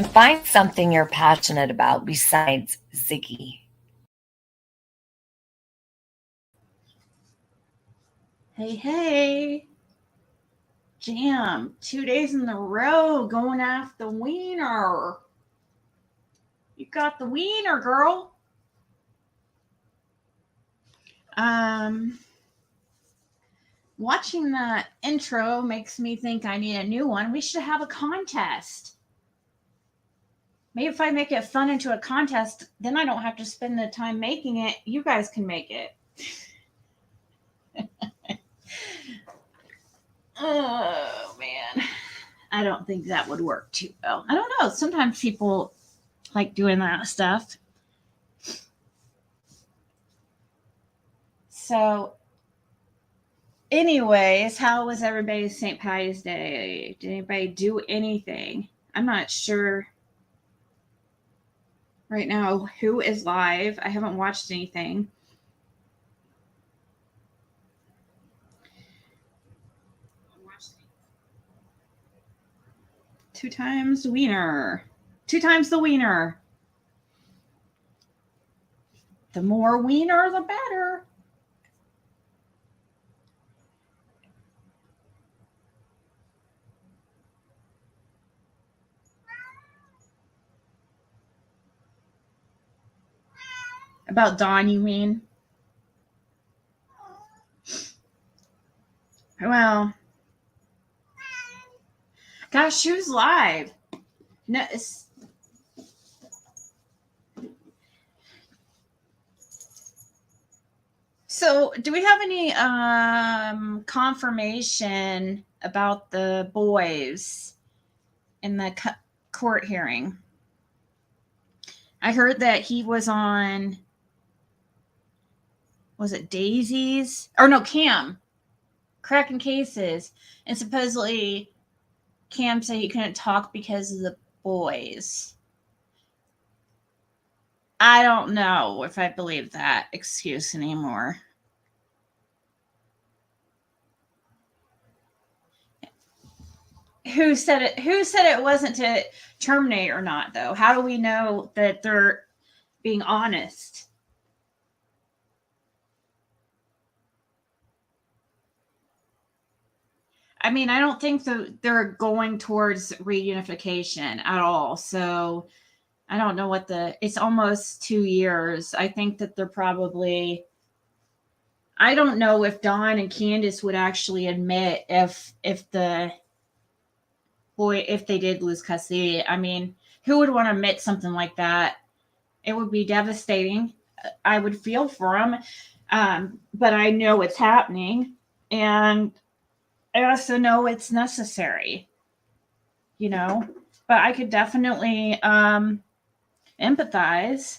and find something you're passionate about besides Ziggy. Hey. Jam, 2 days in a row going after the wiener. You got the wiener, girl. Watching that intro makes me think I need a new one. We should have a contest. Maybe if I make it fun into a contest, then I don't have to spend the time making it. You guys can make it. Oh, man. I don't think that would work too well. I don't know. Sometimes people like doing that stuff. So, anyways, how was everybody's St. Patty's Day? Did anybody do anything? I'm not sure right now who is live. I haven't watched anything. Two times the wiener. The more wiener, the better. About Dawn, you mean? Well, gosh, who's live? No. So, do we have any confirmation about the boys in the court hearing? I heard that he was on, was it Daisy's? Or no, Cam. Cracking cases. And supposedly Cam said he couldn't talk because of the boys. I don't know if I believe that excuse anymore. Who said it? Who said it wasn't to terminate or not, though? How do we know that they're being honest? I mean, I don't think they're going towards reunification at all. So I don't know what it's almost 2 years. I think that they're probably, I don't know if Dawn and Candace would actually admit if they did lose custody. I mean, who would want to admit something like that? It would be devastating. I would feel for them. But I know it's happening. And I also know it's necessary, but I could definitely empathize.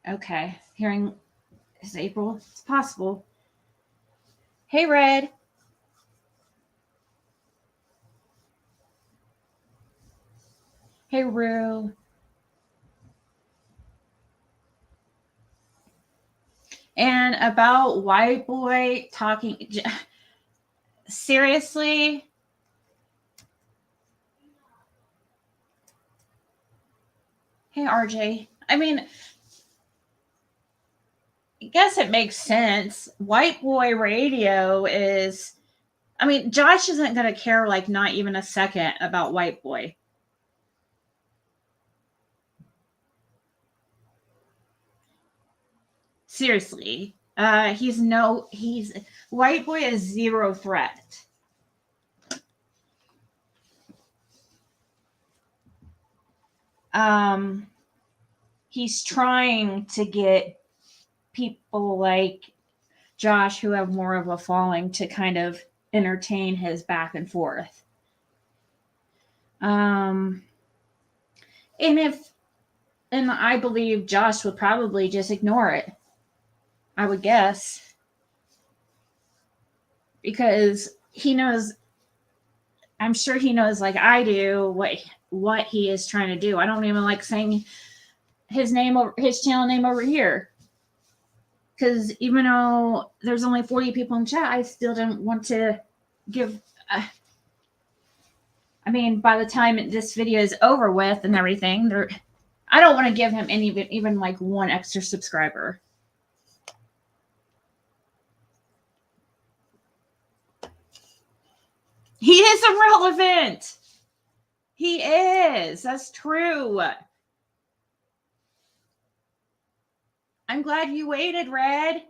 Okay, hearing is April. It's possible. Hey, Red. Hey, Rue. And about white boy talking, seriously? Hey, RJ. I mean, I guess it makes sense. White boy radio is, I mean, Josh isn't going to care like not even a second about white boy. Seriously. White boy is zero threat. He's trying to get people like Josh who have more of a following to kind of entertain his back and forth. And I believe Josh would probably just ignore it. I would guess. Because he knows, I'm sure he knows like I do what he is trying to do. I don't even like saying his channel name over here. Because even though there's only 40 people in chat, I still don't want to give. I mean, by the time this video is over with and everything, I don't want to give him even like one extra subscriber. He is irrelevant. He is. That's true. I'm glad you waited, Red.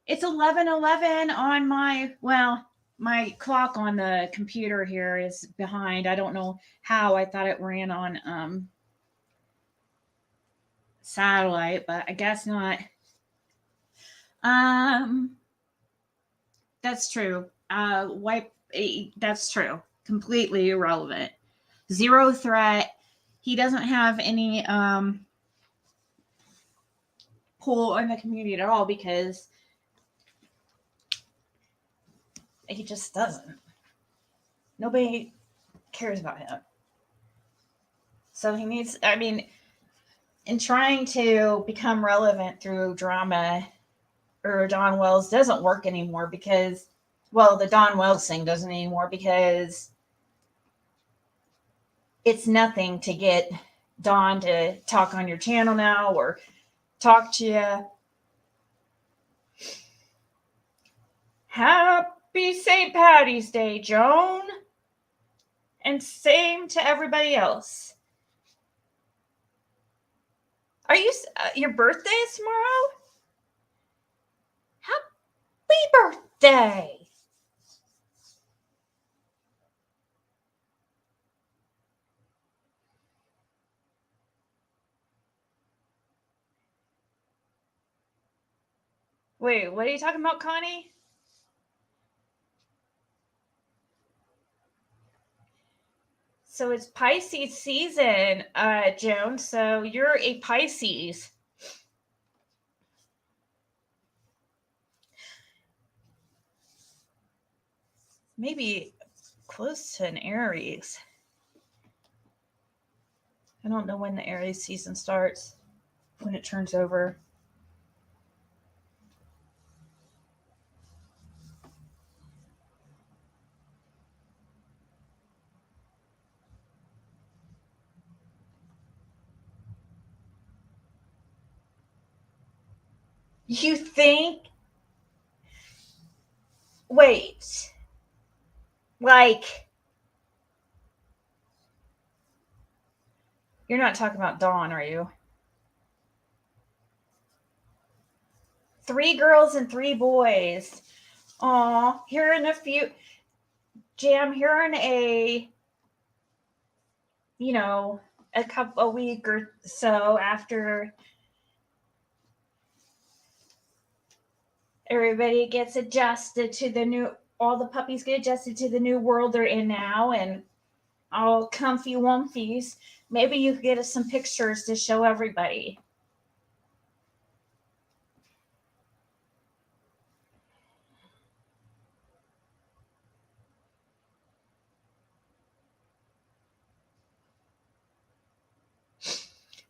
It's 11:11 on my clock on the computer here is behind. I don't know how. I thought it ran on satellite, but I guess not. That's true. That's true. Completely irrelevant. Zero threat. He doesn't have any pull in the community at all because he just doesn't. Nobody cares about him. So he needs, I mean, in trying to become relevant through drama, or Don Wells doesn't work anymore because, well, the Don Wells thing doesn't anymore because it's nothing to get Don to talk on your channel now or talk to you. Happy St. Patty's Day, Joan. And same to everybody else. Are you, your birthday is tomorrow? Happy birthday. Wait, what are you talking about, Connie? So it's Pisces season, Joan. So you're a Pisces. Maybe close to an Aries. I don't know when the Aries season starts, when it turns over. You think? Wait. Like, you're not talking about Dawn, are you? 3 girls and 3 boys. Aw, here in a few, Jam, here in a week or so after everybody gets adjusted to all the puppies get adjusted to the new world they're in now and all comfy wumfies, maybe you could get us some pictures to show everybody.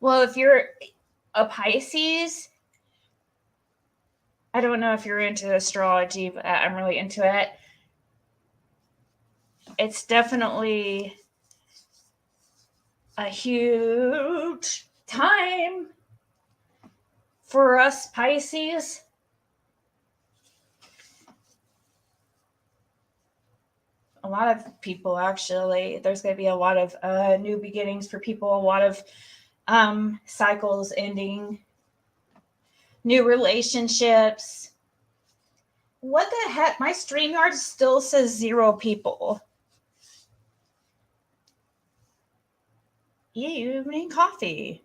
Well, if you're a Pisces, I don't know if you're into astrology, but I'm really into it. It's definitely a huge time for us Pisces. A lot of people, actually. There's going to be a lot of new beginnings for people, a lot of cycles ending, new relationships. What the heck? My StreamYard still says 0 people. Evening coffee.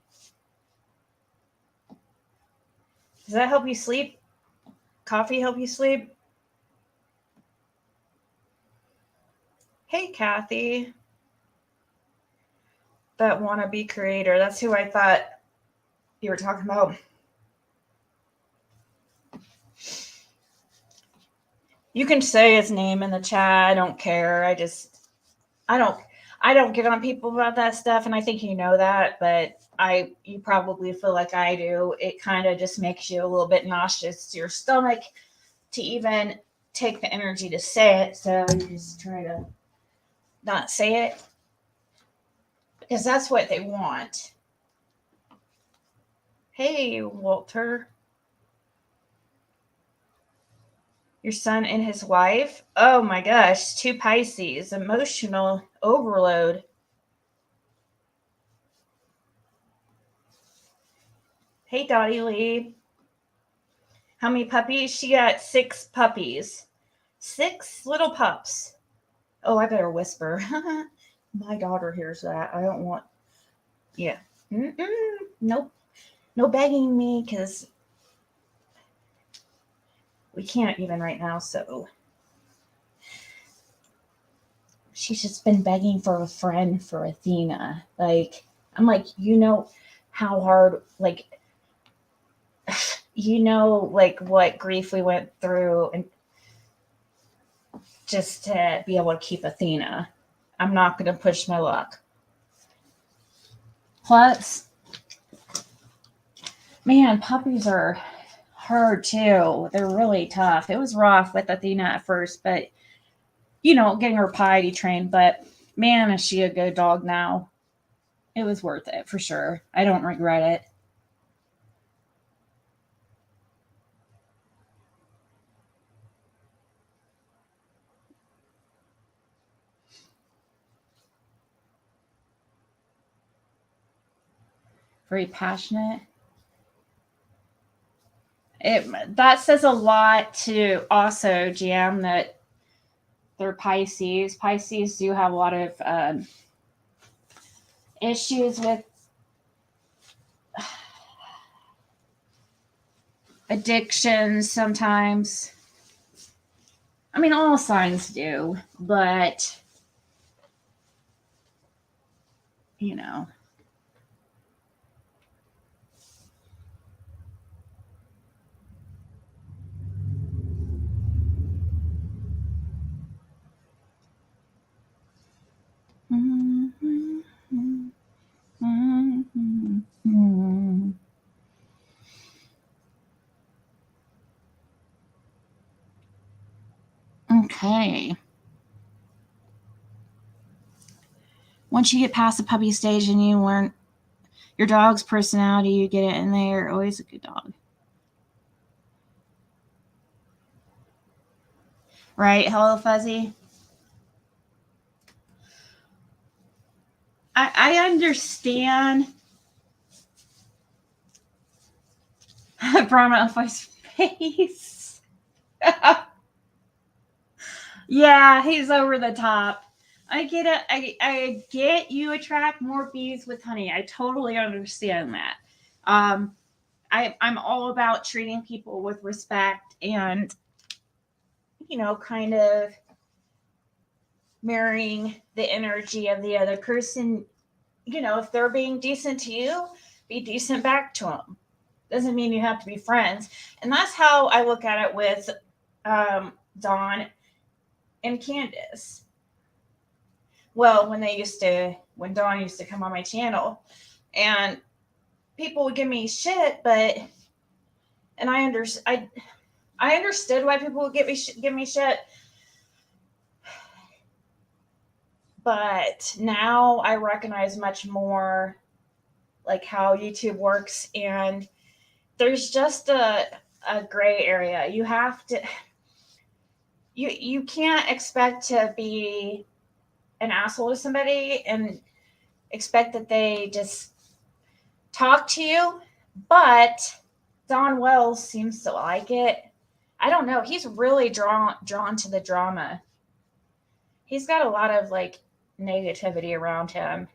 Does that help you sleep? Coffee help you sleep? Hey, Kathy. That wannabe creator. That's who I thought you were talking about. You can say his name in the chat. I don't care. I don't get on people about that stuff, and I think you know that, but You probably feel like I do. It kind of just makes you a little bit nauseous to your stomach to even take the energy to say it. So you just try to not say it because that's what they want. Hey, Walter. Your son and his wife? Oh my gosh, two Pisces, emotional overload. Hey, Dottie Lee. How many puppies? She got 6 puppies. 6 little pups. Oh, I better whisper. My daughter hears that. I don't want. Yeah. Nope. No begging me because we can't even right now. So she's just been begging for a friend for Athena. Like, I'm like, how hard, like, like what grief we went through and just to be able to keep Athena. I'm not going to push my luck. Plus, man, puppies are hard too. They're really tough. It was rough with Athena at first, but getting her piety trained. But man, is she a good dog now. It was worth it for sure. I don't regret it. Very passionate. That says a lot to also GM that they're Pisces. Pisces do have a lot of issues with addictions sometimes. I mean, all signs do, but Okay. Once you get past the puppy stage and you learn your dog's personality, you get it, and they're always a good dog. Right? Hello, Fuzzy. I understand. Brahma of my face. Yeah, he's over the top. I get it. I get you attract more bees with honey. I totally understand that. I'm all about treating people with respect and, kind of mirroring the energy of the other person. If they're being decent to you, be decent back to them. Doesn't mean you have to be friends. And that's how I look at it with Dawn and Candace. Well, when Dawn used to come on my channel, and people would give me shit, and I understood why people would give me shit, but now I recognize much more like how YouTube works, and there's just a gray area. You have to, you can't expect to be an asshole to somebody and expect that they just talk to you, but Don Wells seems to like it. I don't know. He's really drawn to the drama. He's got a lot of like negativity around him.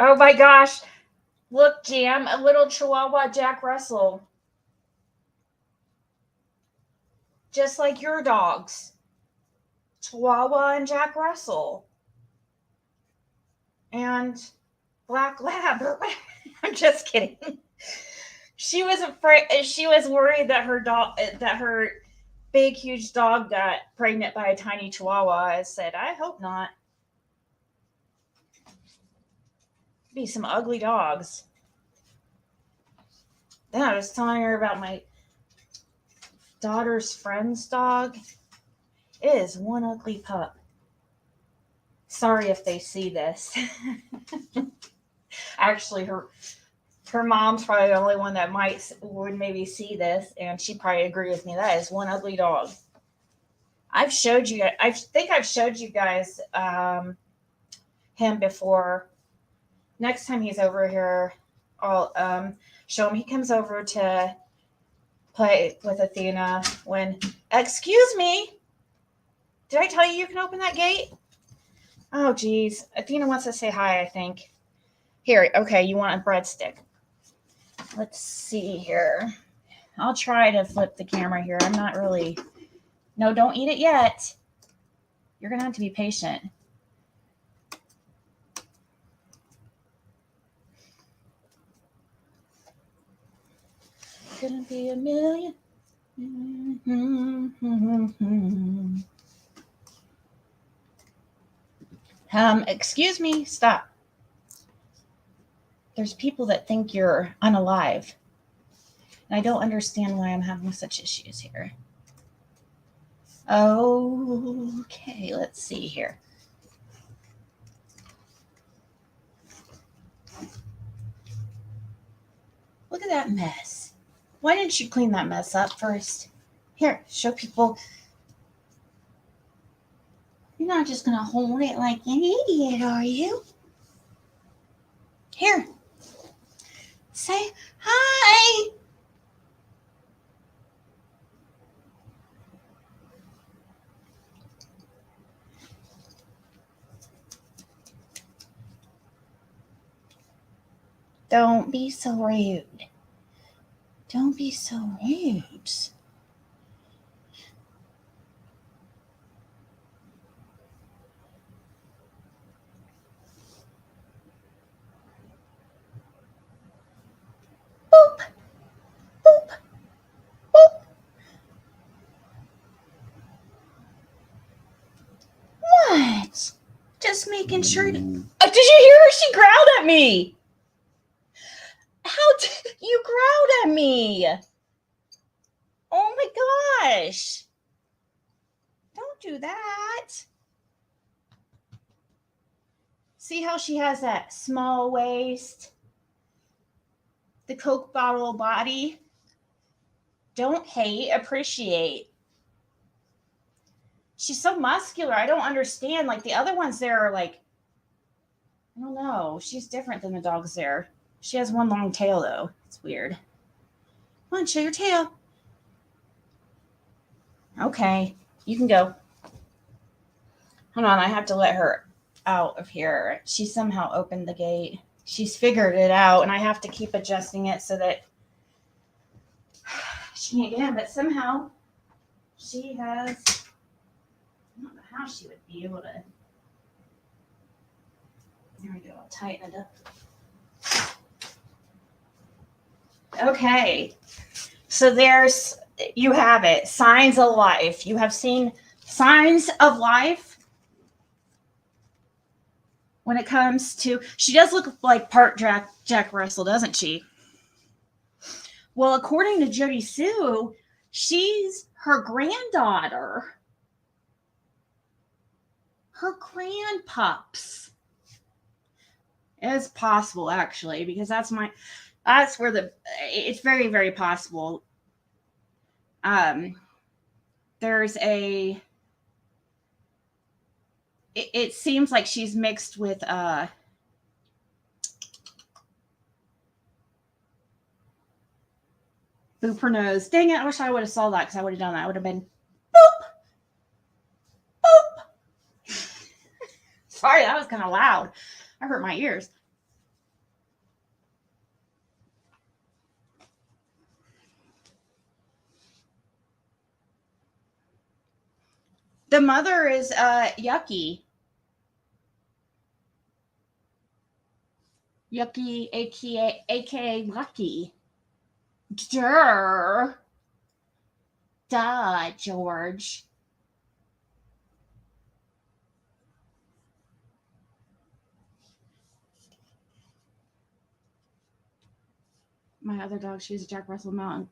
Oh my gosh. Look, Jam, a little Chihuahua Jack Russell. Just like your dogs. Chihuahua and Jack Russell. And black lab. I'm just kidding. She was afraid. She was worried that her big, huge dog got pregnant by a tiny chihuahua. I said, I hope not. Be some ugly dogs. Then I was telling her about my daughter's friend's dog. It is one ugly pup. Sorry if they see this. Actually, her mom's probably the only one that would maybe see this, and she'd probably agree with me. That is one ugly dog. I think I've showed you guys him before. Next time he's over here, I'll show him. He comes over to play with Athena when, excuse me, did I tell you can open that gate? Oh, geez. Athena wants to say hi, I think. Here, okay, you want a breadstick. Let's see here. I'll try to flip the camera here. I'm not really... No, don't eat it yet. You're going to have to be patient. Couldn't be a million. Excuse me, stop. There's people that think you're unalive. And I don't understand why I'm having such issues here. Okay, let's see here. Look at that mess. Why didn't you clean that mess up first? Here, show people. You're not just going to hold it like an idiot, are you? Here. Say hi. Don't be so rude. Don't be so rude. Boop. Boop. Boop. What? Just making sure. Oh, did you hear her? She growled at me. How did you growled at me? Oh my gosh. Don't do that. See how she has that small waist? The Coke bottle body? Don't hate, appreciate. She's so muscular. I don't understand. Like the other ones there are like, I don't know. She's different than the dogs there. She has one long tail though. It's weird. Come on, show your tail. Okay, you can go. Hold on, I have to let her out of here. She somehow opened the gate. She's figured it out, and I have to keep adjusting it so that she can't get in. But somehow she has, I don't know how she would be able to. There we go. I'll tighten it up. Okay. So you have it. Signs of life. You have seen signs of life when it comes to, she does look like part Jack Russell, doesn't she? Well, according to Jody Sue, she's her granddaughter. Her grandpups. It's possible, actually, because it's very, very possible. It seems like she's mixed with boop her nose. Dang it, I wish I would have saw that because I would have done that. I would have been boop, boop. Sorry, that was kind of loud. I hurt my ears. The mother is Yucky. Yucky, aka Lucky. Duh. Duh, George. My other dog, she's a Jack Russell Mountain.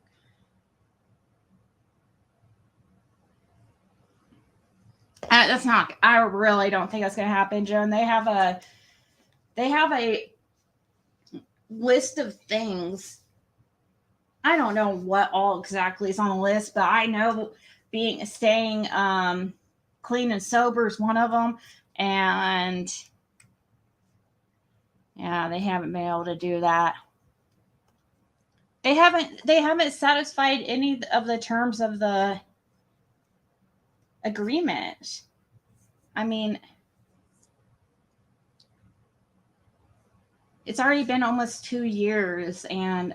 That's not. I really don't think that's going to happen, Joan. They have a list of things. I don't know what all exactly is on the list, but I know staying clean and sober is one of them, and yeah, they haven't been able to do that. They haven't satisfied any of the terms of the agreement. I mean, it's already been almost 2 years, and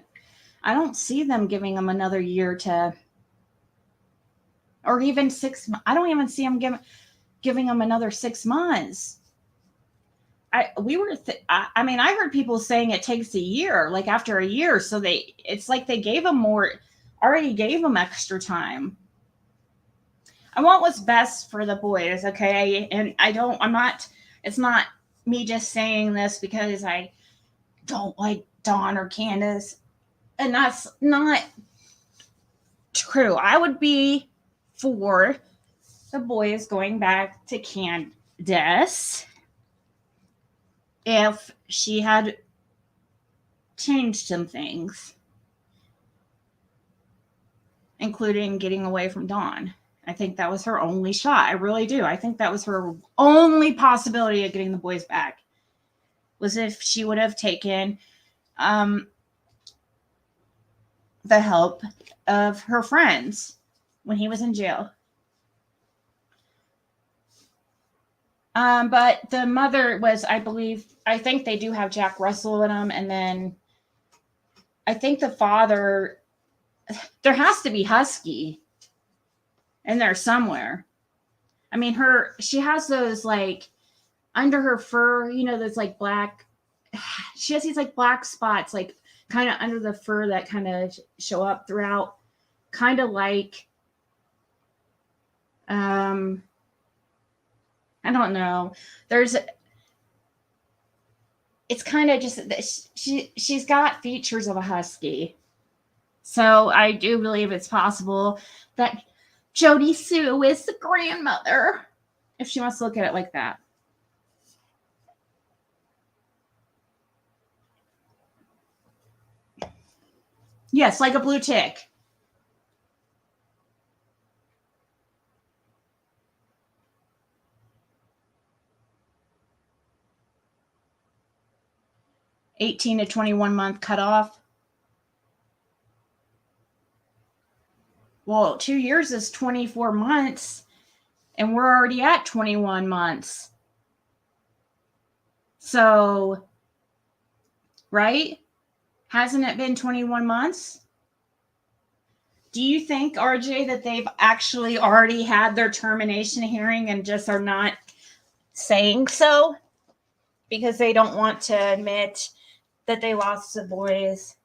I don't see them giving them another year to, or even 6 months. I don't even see them giving them another 6 months. I heard people saying it takes a year, like after a year. So it's like they already gave them extra time. I want what's best for the boys, okay? And it's not me just saying this because I don't like Dawn or Candace. And that's not true. I would be for the boys going back to Candace if she had changed some things, including getting away from Dawn. I think that was her only shot. I really do. I think that was her only possibility of getting the boys back, was if she would have taken the help of her friends when he was in jail. But the mother was, I think they do have Jack Russell in them. And then I think the father, there has to be Husky in there somewhere. I mean, she has those like under her fur, those like black, she has these like black spots, like kind of under the fur that kind of show up throughout, kind of like, I don't know. It's kind of just, she's got features of a Husky. So I do believe it's possible that Jody Sue is the grandmother, if she wants to look at it like that. Yes, like a blue tick. $18 to 21 month cutoff. Well, 2 years is 24 months, and we're already at 21 months. So, right? Hasn't it been 21 months? Do you think, RJ, that they've actually already had their termination hearing and just are not saying so because they don't want to admit that they lost the boys?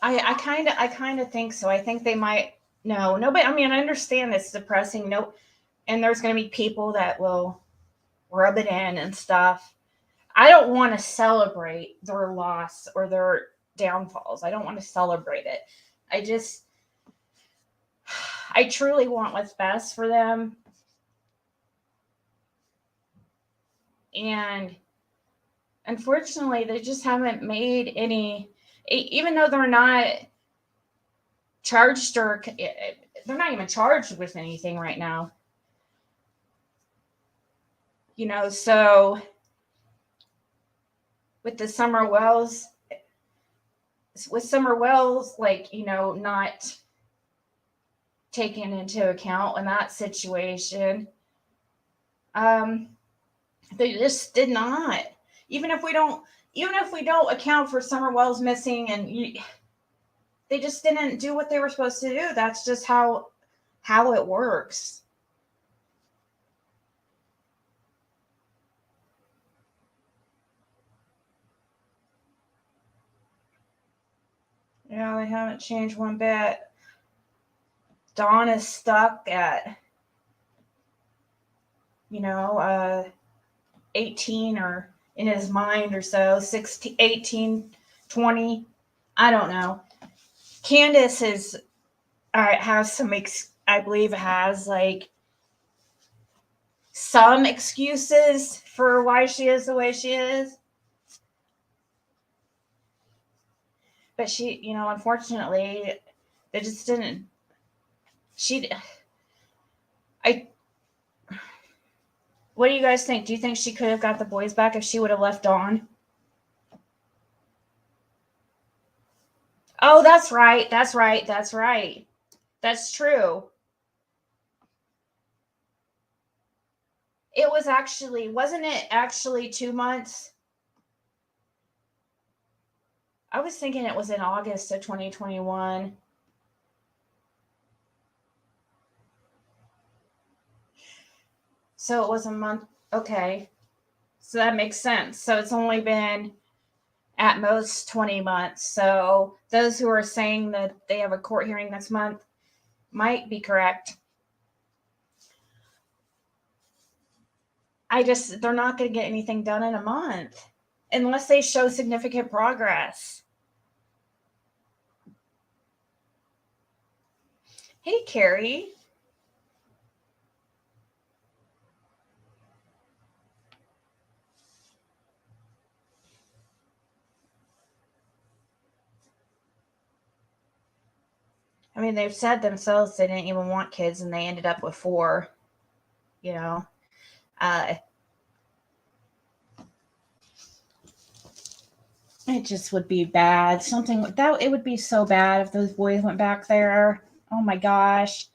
I kind of think so. I think they might. No, nobody. I mean, I understand it's depressing. No, and there's going to be people that will rub it in and stuff. I don't want to celebrate their loss or their downfalls. I don't want to celebrate it. I truly want what's best for them. And unfortunately, they just haven't made any, even though they're not charged or they're not even charged with anything right now. So with Summer Wells, like, not taken into account in that situation, they just did not. Even if we don't account for Summer Wells missing, and they just didn't do what they were supposed to do. That's just how it works. Yeah, they haven't changed one bit. Don is stuck at, 18 or in his mind or so, 16, 18, 20. I don't know. Candace has some, I believe, has like some excuses for why she is the way she is. But she, unfortunately, they just didn't. What do you guys think? Do you think she could have got the boys back if she would have left Dawn? Oh, that's right. That's right. That's right. That's true. Wasn't it actually 2 months? I was thinking it was in August of 2021. So it was a month. Okay. So that makes sense. So it's only been at most 20 months. So those who are saying that they have a court hearing next month might be correct. They're not going to get anything done in a month unless they show significant progress. Hey, Carrie. I mean, they've said themselves they didn't even want kids and they ended up with 4, it just would be bad. It would be so bad if those boys went back there. Oh my gosh.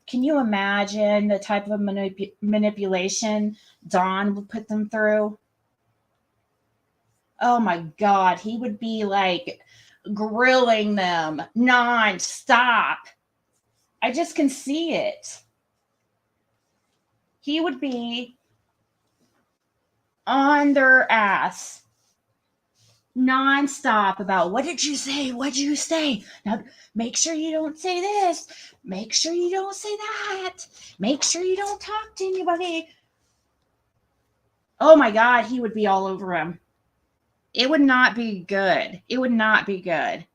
Can you imagine the type of manipulation Don would put them through? Oh my God. He would be like grilling them nonstop. I just can see it. He would be on their ass nonstop about what did you say? What did you say? Now make sure you don't say this. Make sure you don't say that. Make sure you don't talk to anybody. Oh my God, he would be all over him. It would not be good. It would not be good.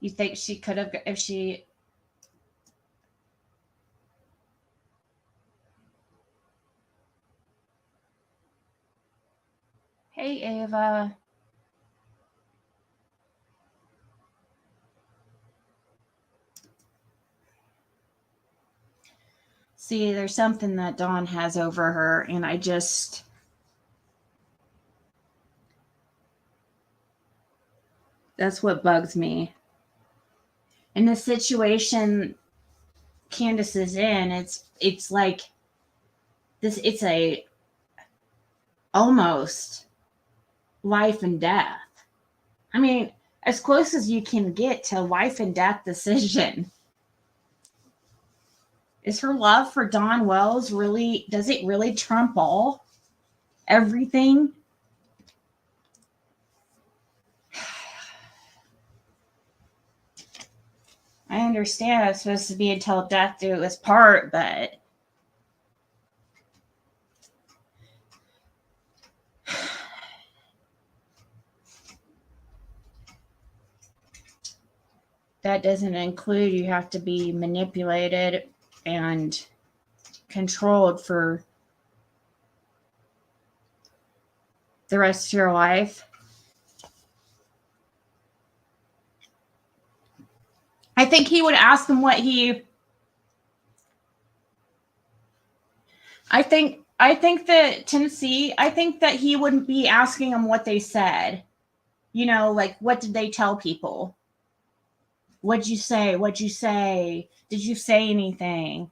You think she could have, if she. Hey, Ava. See, there's something that Dawn has over her, and that's what bugs me. In the situation Candace is in, it's like this, it's a almost life and death. I mean, as close as you can get to life and death decision. Is her love for Don Wells does it really trump everything? I understand I'm supposed to be until death do us part, but that doesn't include you have to be manipulated and controlled for the rest of your life. I think he would ask him what he. I think that Tennessee, I think that he wouldn't be asking them what they said. Like, what did they tell people? What'd you say? What'd you say? Did you say anything?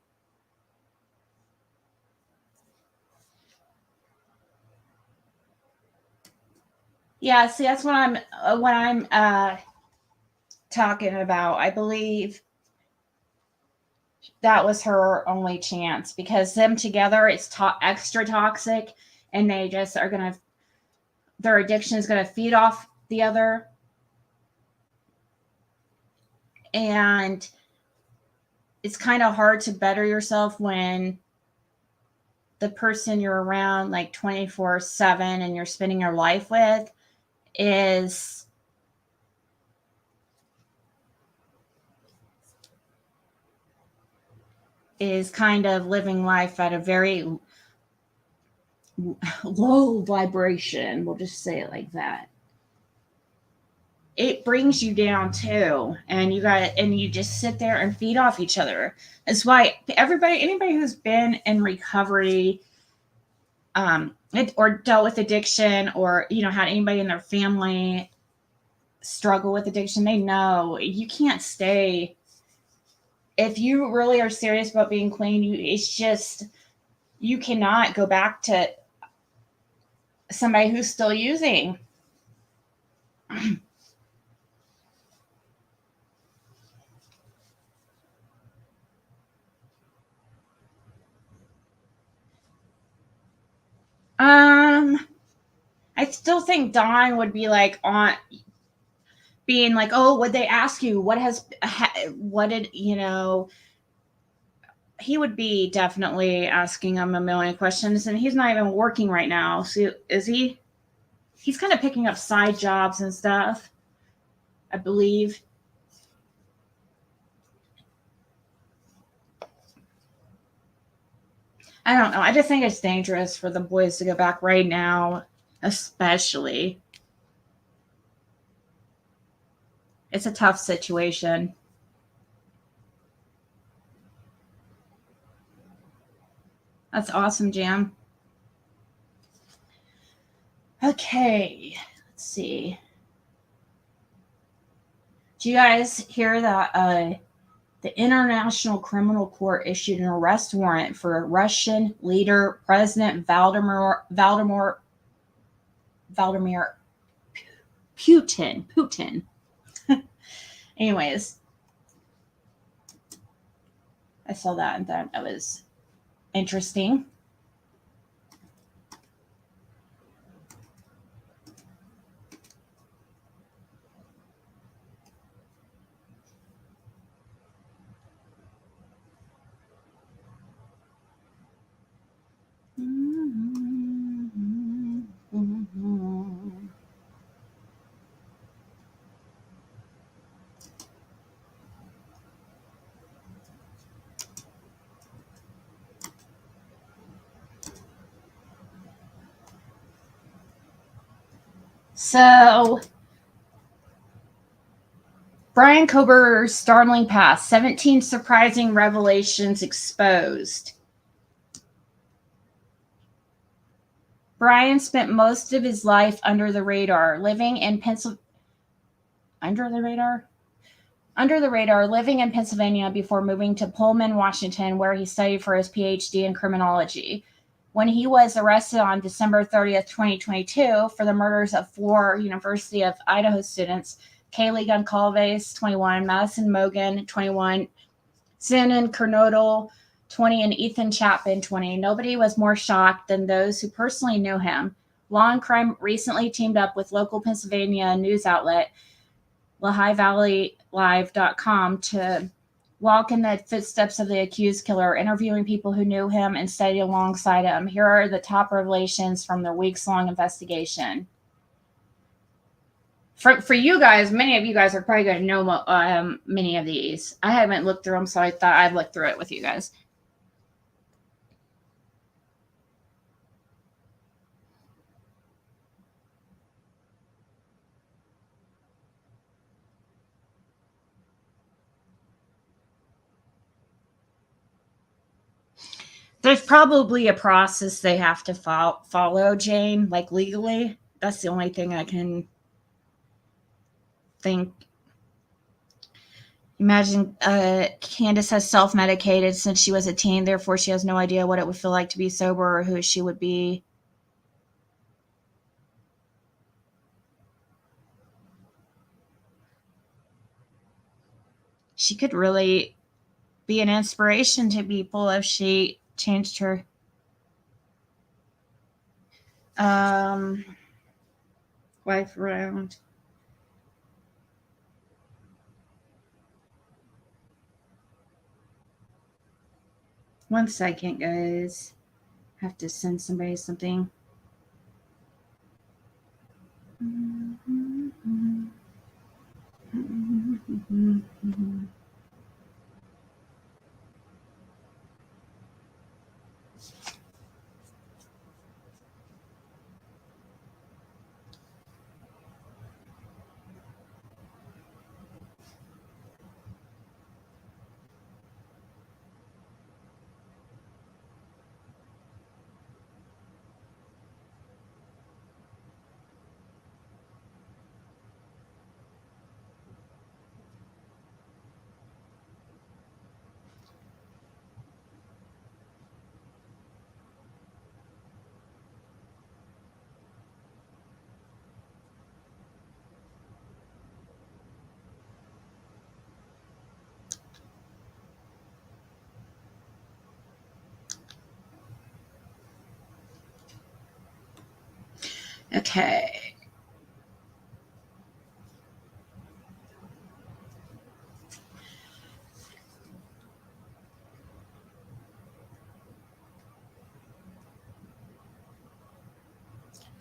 Yeah, see, that's what I'm talking about. I believe that was her only chance, because them together, it's extra toxic, and they just are going to, their addiction is going to feed off the other. And it's kind of hard to better yourself when the person you're around like 24/7 and you're spending your life with is kind of living life at a very low vibration. We'll just say it like that. It brings you down too, and you just sit there and feed off each other. That's why anybody who's been in recovery, or dealt with addiction, or had anybody in their family struggle with addiction, they know you can't stay. If you really are serious about being clean, you cannot go back to somebody who's still using. I still think Don would be like on being like, oh, would they ask you what did he would be definitely asking him a million questions, and he's not even working right now. So is he? He's kind of picking up side jobs and stuff, I believe. I don't know. I just think it's dangerous for the boys to go back right now, especially. It's a tough situation. That's awesome, Jam. Okay, let's see. Do you guys hear that the International Criminal Court issued an arrest warrant for Russian leader President Vladimir Putin. Anyways, I saw that and thought that was interesting. So, Brian Kober's startling past, 17 surprising revelations exposed. Brian spent most of his life under the radar, living in Pennsylvania before moving to Pullman, Washington, where he studied for his PhD in criminology. When he was arrested on December 30th, 2022, for the murders of 4 University of Idaho students, Kaylee Goncalves, 21, Madison Mogan, 21, Zenon Kernodle, 20, and Ethan Chapman, 20. Nobody was more shocked than those who personally knew him. Law and Crime recently teamed up with local Pennsylvania news outlet Lehigh-Valley-Live.com to walk in the footsteps of the accused killer, interviewing people who knew him and studied alongside him. Here are the top revelations from their weeks-long investigation. For you guys, many of you guys are probably going to know many of these. I haven't looked through them, so I thought I'd look through it with you guys. There's probably a process they have to follow, Jane, like legally. That's the only thing I can think. Imagine Candace has self-medicated since she was a teen, therefore she has no idea what it would feel like to be sober or who she would be. She could really be an inspiration to people if she changed her life around. One second, guys. I have to send somebody something. Okay.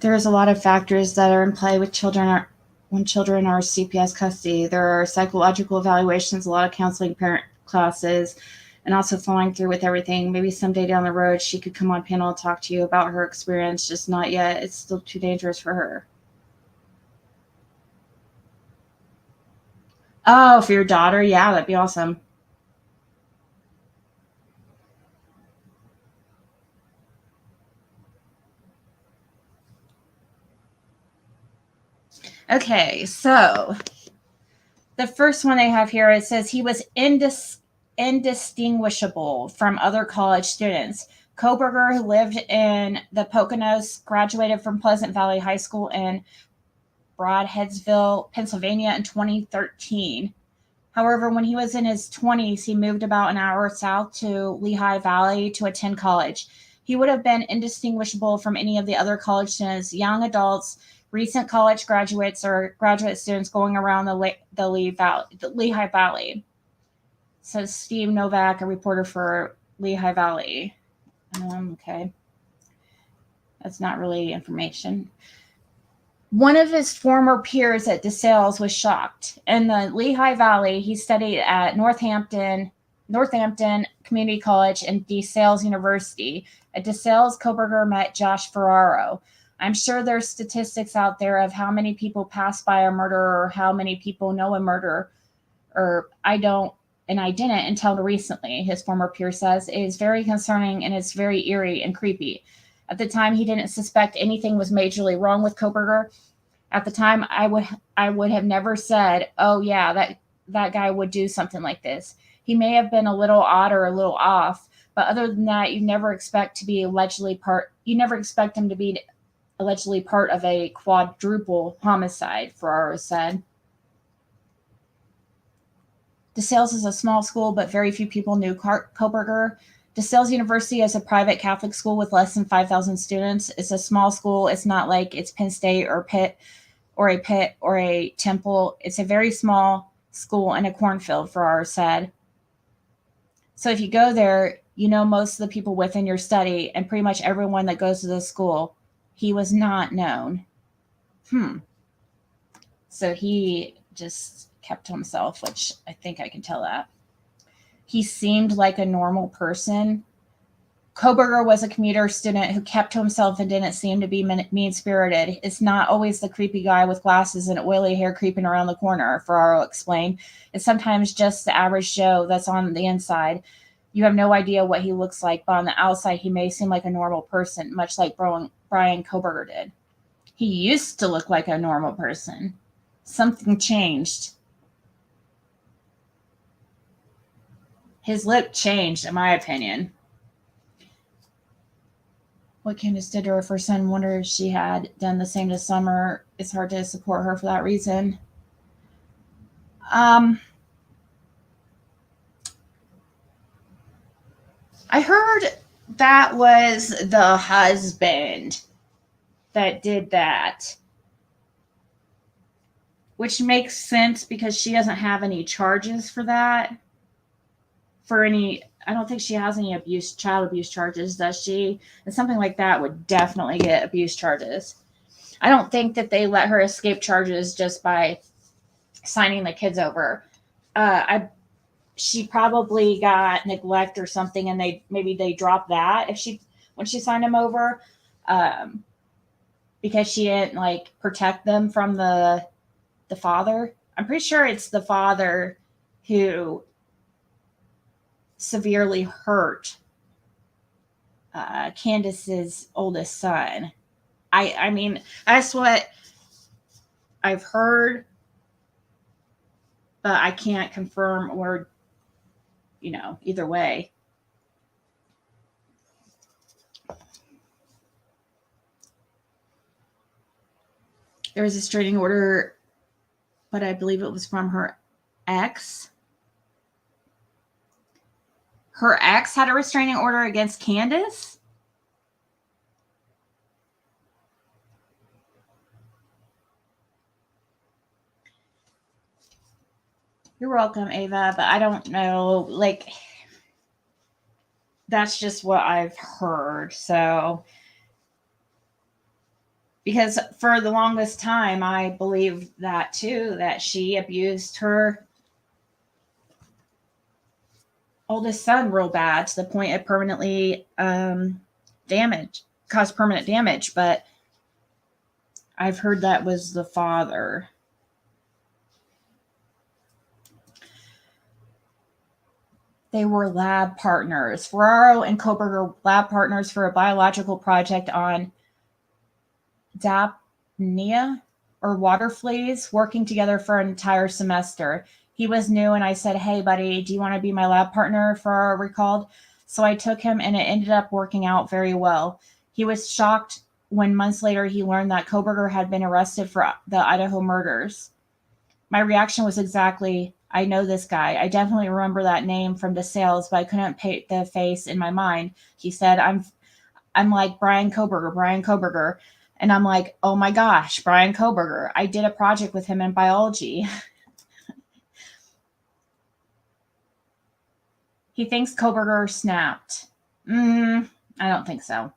There's a lot of factors that are in play with children when children are CPS custody. There are psychological evaluations, a lot of counseling, parent classes, and also following through with everything. Maybe someday down the road she could come on panel and talk to you about her experience, just not yet. It's still too dangerous for her. Oh, for your daughter? Yeah, that'd be awesome. Okay, so the first one they have here, it says he was indistinguishable from other college students. Koberger, who lived in the Poconos, graduated from Pleasant Valley High School in Bradheadsville, Pennsylvania in 2013. However, when he was in his 20s, he moved about an hour south to Lehigh Valley to attend college. He would have been indistinguishable from any of the other college students, young adults, recent college graduates, or graduate students going around the Lehigh Valley. Says Steve Novak, a reporter for Lehigh Valley. Okay. That's not really information. One of his former peers at DeSales was shocked. In the Lehigh Valley, he studied at Northampton Community College and DeSales University. At DeSales, Koberger met Josh Ferraro. I'm sure there's statistics out there of how many people pass by a murderer or how many people know a murderer, or I didn't until recently, his former peer says. It is very concerning and it's very eerie and creepy. At the time, he didn't suspect anything was majorly wrong with Koberger. At the time, I would have never said, "Oh yeah, that guy would do something like this." He may have been a little odd or a little off, but other than that, you never expect him to be allegedly part of a quadruple homicide, Ferraro said. DeSales is a small school, but very few people knew Koberger. DeSales University is a private Catholic school with less than 5,000 students. It's a small school. It's not like it's Penn State or Pitt or a Temple. It's a very small school in a cornfield, Ferraro said. So if you go there, you know most of the people within your study and pretty much everyone that goes to the school. He was not known. So he just kept to himself, which I think I can tell that. He seemed like a normal person. Koberger was a commuter student who kept to himself and didn't seem to be mean-spirited. It's not always the creepy guy with glasses and oily hair creeping around the corner, Ferraro explained. It's sometimes just the average Joe that's on the inside. You have no idea what he looks like, but on the outside, he may seem like a normal person, much like Brian Koberger did. He used to look like a normal person. Something changed. His look changed, in my opinion. What Candace did to her first son, wonder if she had done the same to Summer. It's hard to support her for that reason. I heard that was the husband that did that, which makes sense because she doesn't have any charges for that. I don't think she has any child abuse charges, does she? And something like that would definitely get abuse charges. I don't think that they let her escape charges just by signing the kids over. She probably got neglect or something, and they dropped that when she signed them over, um, because she didn't like protect them from the father. I'm pretty sure it's the father who severely hurt Candace's oldest son. I mean, that's what I've heard, but I can't confirm or, either way. There was a restraining order, but I believe it was from her ex. Her ex had a restraining order against Candace? You're welcome, Ava, but I don't know. Like, that's just what I've heard. So, because for the longest time, I believed that too, that she abused her oldest son real bad to the point it permanently caused permanent damage. But I've heard that was the father. They were lab partners. Ferraro and Koberger were lab partners for a biological project on Dapnea or water fleas, working together for an entire semester. He was new, and I said, "Hey, buddy, do you want to be my lab partner?" Ferraro recalled. So I took him, and it ended up working out very well. He was shocked when months later he learned that Koberger had been arrested for the Idaho murders. My reaction was exactly, I know this guy. I definitely remember that name from the sales, but I couldn't paint the face in my mind. He said, I'm like Brian Koberger. And I'm like, oh my gosh, Brian Koberger. I did a project with him in biology. He thinks Koberger snapped. I don't think so.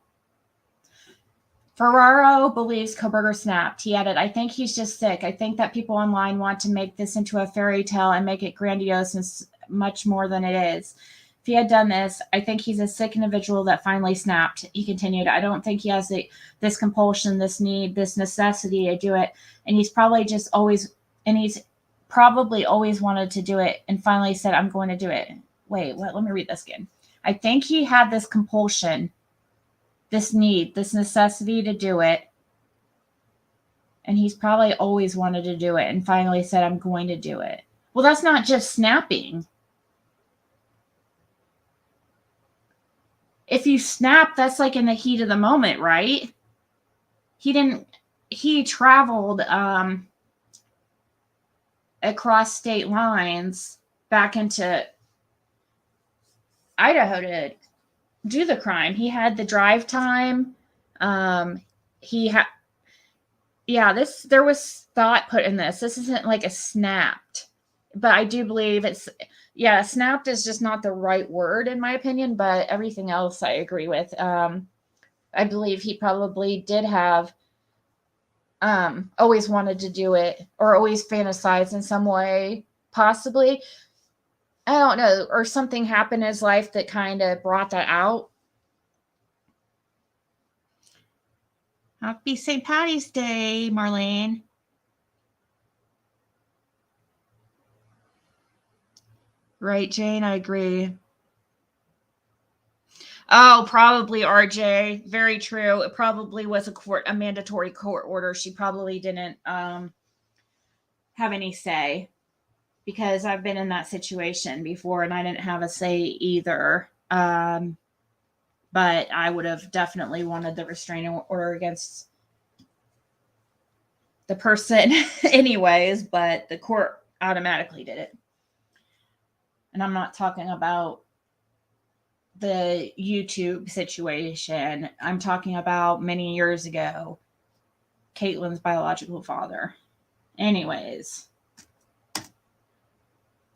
Ferraro believes Koberger snapped. He added, I think he's just sick. I think that people online want to make this into a fairy tale and make it grandiose and much more than it is. If he had done this, I think he's a sick individual that finally snapped. He continued, I don't think he has this compulsion, this need, this necessity to do it. And he's probably always wanted to do it and finally said, I'm going to do it. Wait, what? Let me read this again. I think he had this compulsion, this need, this necessity to do it. And he's probably always wanted to do it and finally said, I'm going to do it. Well, that's not just snapping. If you snap, that's like in the heat of the moment, right? He traveled across state lines back into Idaho to do the crime. He had the drive time. There was thought put in this. This isn't like a snapped, but I do believe snapped is just not the right word in my opinion, but everything else I agree with. I believe he probably did have always wanted to do it or always fantasized in some way, possibly. I don't know, or something happened in his life that kind of brought that out. Happy St. Patty's Day, Marlene. Right, Jane, I agree. Oh, probably RJ. Very true. It probably was a mandatory court order. She probably didn't have any say, because I've been in that situation before and I didn't have a say either. But I would have definitely wanted the restraining order against the person anyways, but the court automatically did it. And I'm not talking about the YouTube situation. I'm talking about many years ago. Caitlin's biological father. Anyways,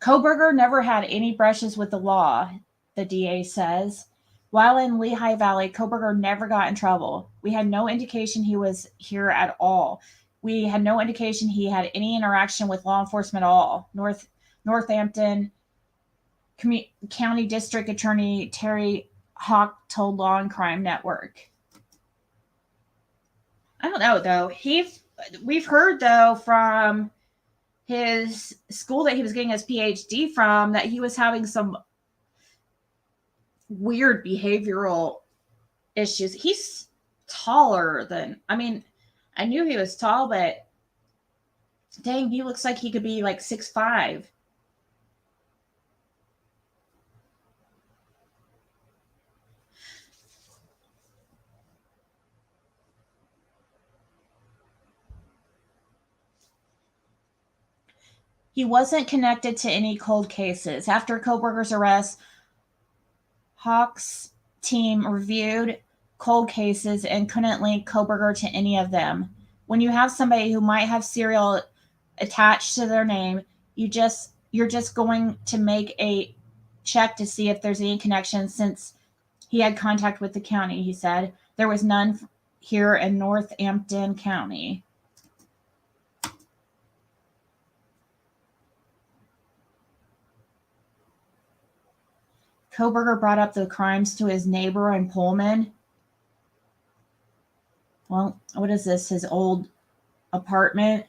Kohberger never had any brushes with the law, the DA says. While in Lehigh Valley, Kohberger never got in trouble. We had no indication he was here at all. We had no indication he had any interaction with law enforcement at all. Northampton County District Attorney Terry Hawk told Law and Crime Network. I don't know, though. We've heard, though, from his school that he was getting his PhD from that he was having some weird behavioral issues. He's taller than, I mean, I knew he was tall, but dang, he looks like he could be like 6'5". He wasn't connected to any cold cases. After Kohberger's arrest, Hawk's team reviewed cold cases and couldn't link Kohberger to any of them. When you have somebody who might have serial attached to their name, you're just going to make a check to see if there's any connection since he had contact with the county, he said. There was none here in Northampton County. Kohberger brought up the crimes to his neighbor in Pullman. Well, what is this? His old apartment?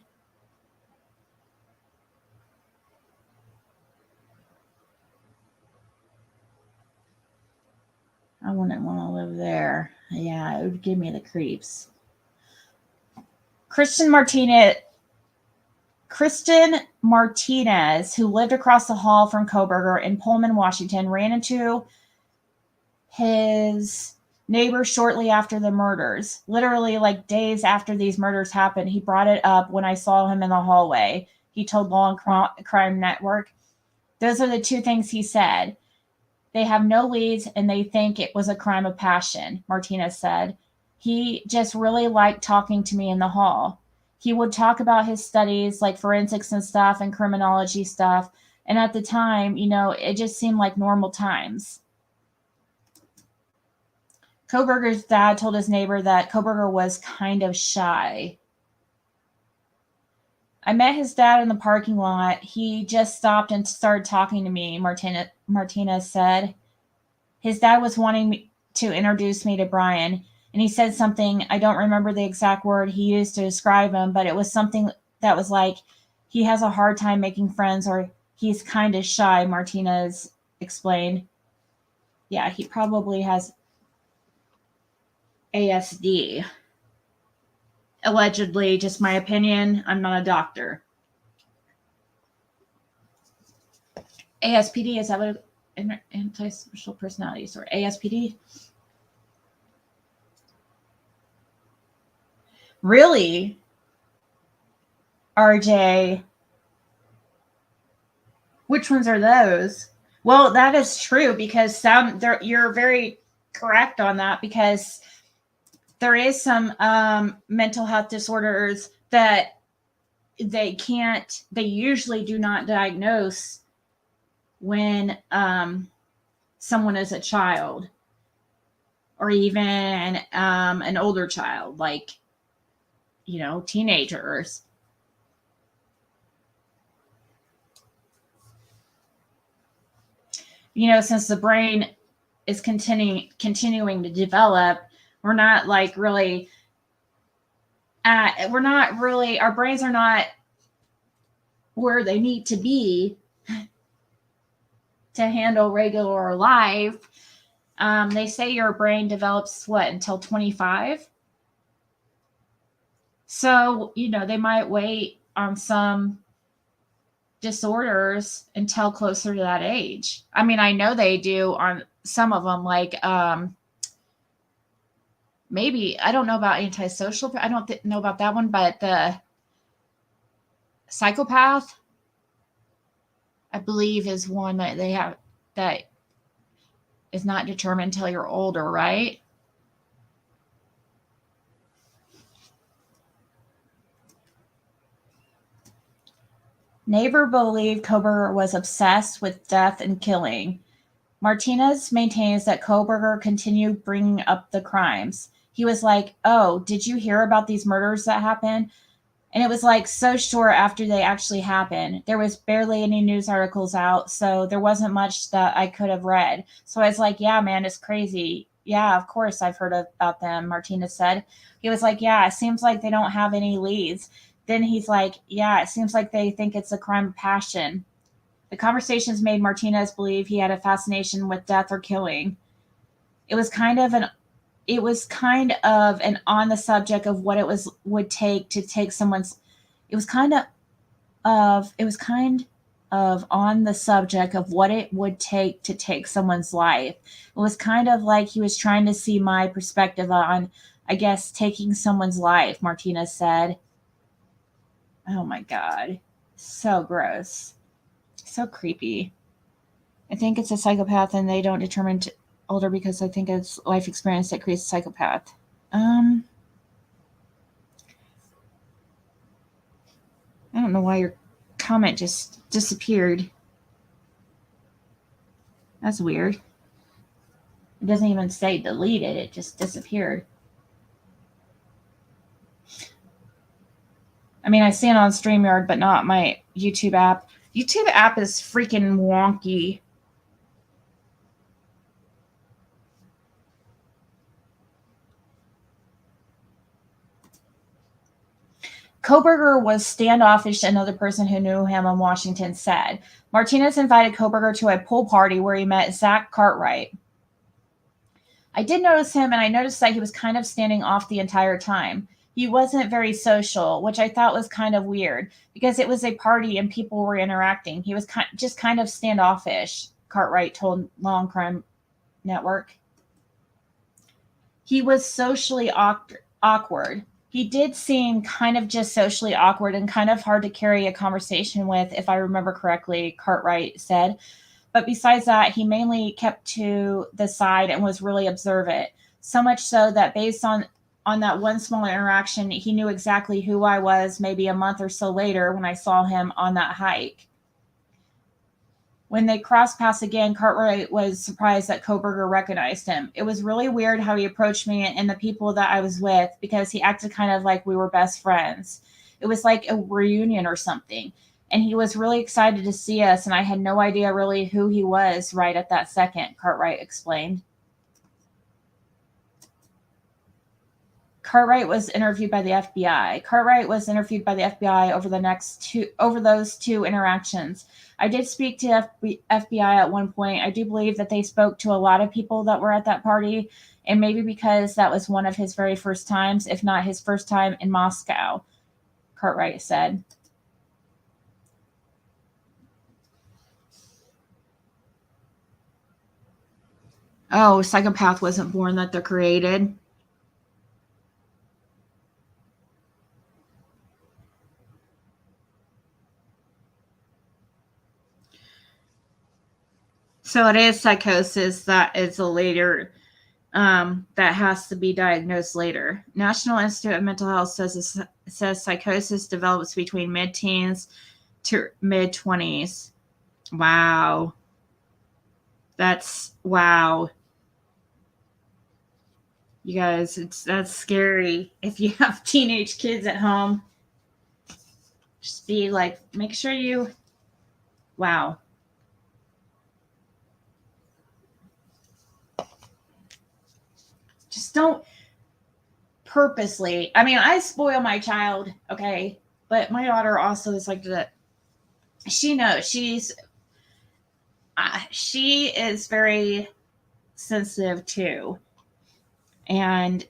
I wouldn't want to live there. Yeah, it would give me the creeps. Kristen Martinez, who lived across the hall from Kohberger in Pullman, Washington, ran into his neighbor shortly after the murders. Literally, like days after these murders happened, he brought it up when I saw him in the hallway. He told Law and Crime Network. Those are the two things he said. They have no leads and they think it was a crime of passion, Martinez said. He just really liked talking to me in the hall. He would talk about his studies, like forensics and stuff and criminology stuff. And at the time, it just seemed like normal times. Kohberger's dad told his neighbor that Kohberger was kind of shy. I met his dad in the parking lot. He just stopped and started talking to me, Martinez said. His dad was wanting to introduce me to Brian, and he said something, I don't remember the exact word he used to describe him, but it was something that was like, he has a hard time making friends or he's kind of shy, Martinez explained. Yeah, he probably has ASD. Allegedly, just my opinion. I'm not a doctor. ASPD, is that what antisocial personality disorder? ASPD? Really? RJ? Which ones are those? Well, that is true because you're very correct on that because there is some mental health disorders that they usually do not diagnose when someone is a child or even an older child, like, teenagers. Since the brain is continuing to develop, our brains are not where they need to be to handle regular life. They say your brain develops until 25. So, they might wait on some disorders until closer to that age. I mean, I know they do on some of them, like maybe, I don't know about antisocial, I don't know about that one, but the psychopath, I believe, is one that they have that is not determined until you're older, right? Neighbor believed Koberger was obsessed with death and killing. Martinez maintains that Koberger continued bringing up the crimes. He was like, "Oh, did you hear about these murders that happened?" And it was like so short after they actually happened. There was barely any news articles out, so there wasn't much that I could have read. So I was like, "Yeah, man, it's crazy. Yeah, of course I've heard about them," Martinez said. He was like, "Yeah, it seems like they don't have any leads." Then he's like, "Yeah, it seems like they think it's a crime of passion." The conversations made Martinez believe he had a fascination with death or killing. It was kind of an on the subject of what would take to take someone's it was kind of on the subject of what it would take to take someone's life. It was kind of like he was trying to see my perspective on, I guess, taking someone's life, Martinez said. Oh my God. So gross. So creepy. I think it's a psychopath and they don't determine older because I think it's life experience that creates a psychopath. I don't know why your comment just disappeared. That's weird. It doesn't even say deleted, it just disappeared. I mean, I see it on StreamYard, but not my YouTube app. YouTube app is freaking wonky. Koberger was standoffish, another person who knew him in Washington said. Martinez invited Koberger to a pool party where he met Zach Cartwright. I did notice him, and I noticed that he was kind of standing off the entire time. He wasn't very social, which I thought was kind of weird because it was a party and people were interacting. He was just kind of standoffish, Cartwright told Long Crime Network. He was socially awkward. He did seem kind of just socially awkward and kind of hard to carry a conversation with, if I remember correctly, Cartwright said. But besides that, he mainly kept to the side and was really observant. So much so that based on that one small interaction, he knew exactly who I was maybe a month or so later when I saw him on that hike. When they crossed paths again, Cartwright was surprised that Koberger recognized him. It was really weird how he approached me and the people that I was with because he acted kind of like we were best friends. It was like a reunion or something. And he was really excited to see us, and I had no idea really who he was right at that second, Cartwright explained. Cartwright was interviewed by the FBI. Cartwright was interviewed by the FBI over those two interactions. I did speak to FBI at one point. I do believe that they spoke to a lot of people that were at that party, and maybe because that was one of his very first times, if not his first time in Moscow, Cartwright said. Oh, psychopath wasn't born, that they're created. So it is psychosis that is a later, that has to be diagnosed later. National Institute of Mental Health says psychosis develops between mid-teens to mid-20s. Wow. Wow. You guys, that's scary. If you have teenage kids at home, just be like, make sure you, wow. Just don't purposely. I mean, I spoil my child, okay? But my daughter also is like that. She knows she is very sensitive too, and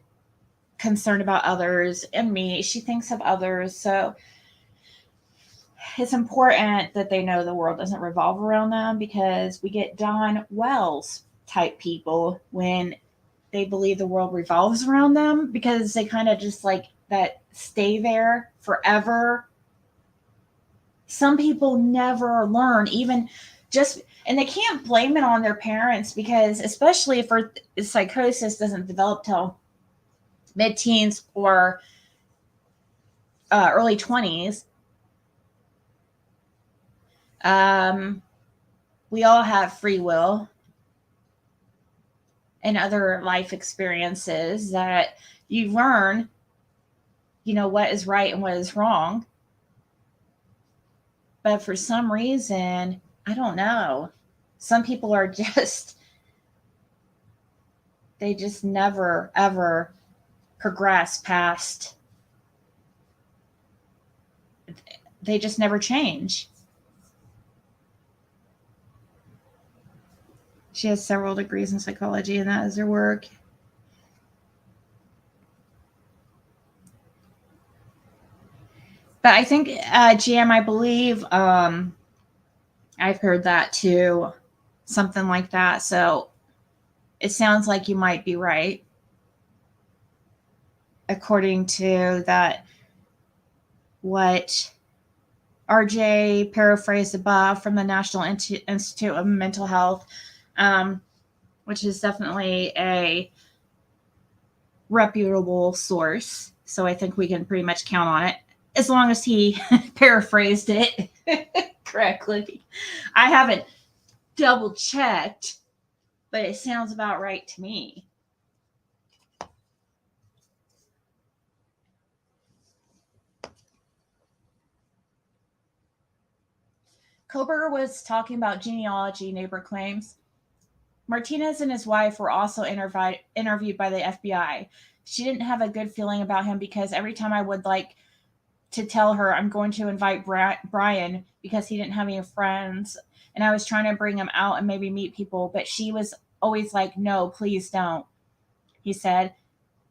concerned about others and me. She thinks of others, so it's important that they know the world doesn't revolve around them, because we get Don Wells type people when they believe the world revolves around them, because they kind of just like that stay there forever. Some people never learn, even And they can't blame it on their parents, because especially if psychosis doesn't develop till mid-teens or early 20s. We all have free will and other life experiences that you learn, what is right and what is wrong. But for some reason, I don't know, some people are they just never, ever progress past, they just never change. She has several degrees in psychology, and that is her work. But I think, GM, I believe, I've heard that too, something like that. So it sounds like you might be right, according to that, what RJ paraphrased above from the National Institute of Mental Health, which is definitely a reputable source. So I think we can pretty much count on it, as long as he paraphrased it correctly. I haven't double checked, but it sounds about right to me. Koberger was talking about genealogy, neighbor claims. Martinez and his wife were also interviewed by the FBI. She didn't have a good feeling about him, because every time I would like to tell her I'm going to invite Brian because he didn't have any friends, and I was trying to bring him out and maybe meet people, but she was always like, no, please don't. He said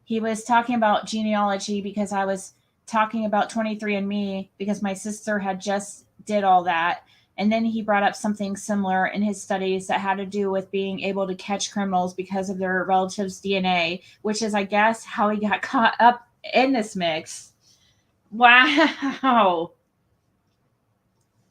he was talking about genealogy because I was talking about 23andMe, because my sister had just did all that. And then he brought up something similar in his studies that had to do with being able to catch criminals because of their relatives' DNA, which is, I guess, how he got caught up in this mix. Wow.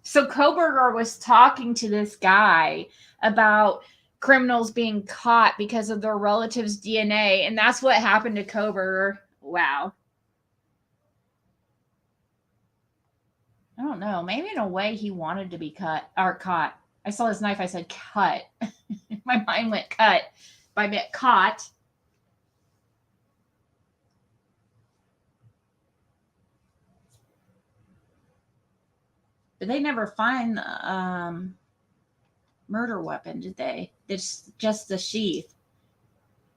So Koberger was talking to this guy about criminals being caught because of their relatives' DNA, and that's what happened to Koberger. Wow. I don't know. Maybe in a way he wanted to be caught. I saw his knife. I said cut. My mind went cut. By bit caught. But they never find the murder weapon, did they? It's just the sheath.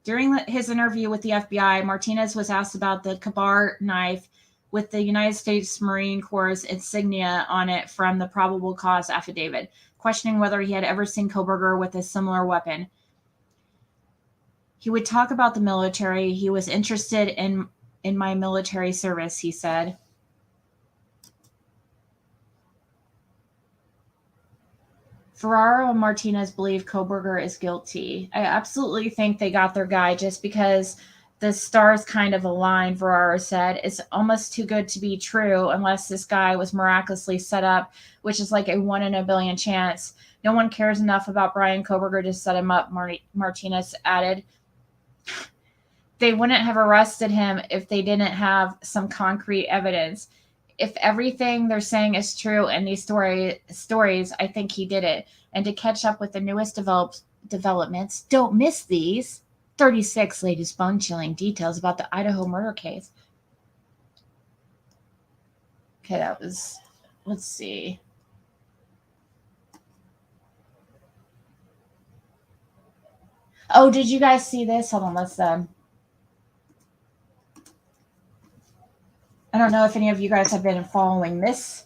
During his interview with the FBI, Martinez was asked about the Kabar knife with the United States Marine Corps insignia on it from the probable cause affidavit, questioning whether he had ever seen Koberger with a similar weapon. He would talk about the military. He was interested in my military service, he said. Ferraro and Martinez believe Koberger is guilty. I absolutely think they got their guy just because the stars kind of aligned, Ferraro said. It's almost too good to be true unless this guy was miraculously set up, which is like a 1 in a billion chance. No one cares enough about Brian Koberger to set him up, Martinez added. They wouldn't have arrested him if they didn't have some concrete evidence. If everything they're saying is true in these stories, I think he did it. And to catch up with the newest developments, don't miss these 36 latest bone-chilling details about the Idaho murder case. Okay, that was, let's see. Oh, did you guys see this? Hold on, let's I don't know if any of you guys have been following this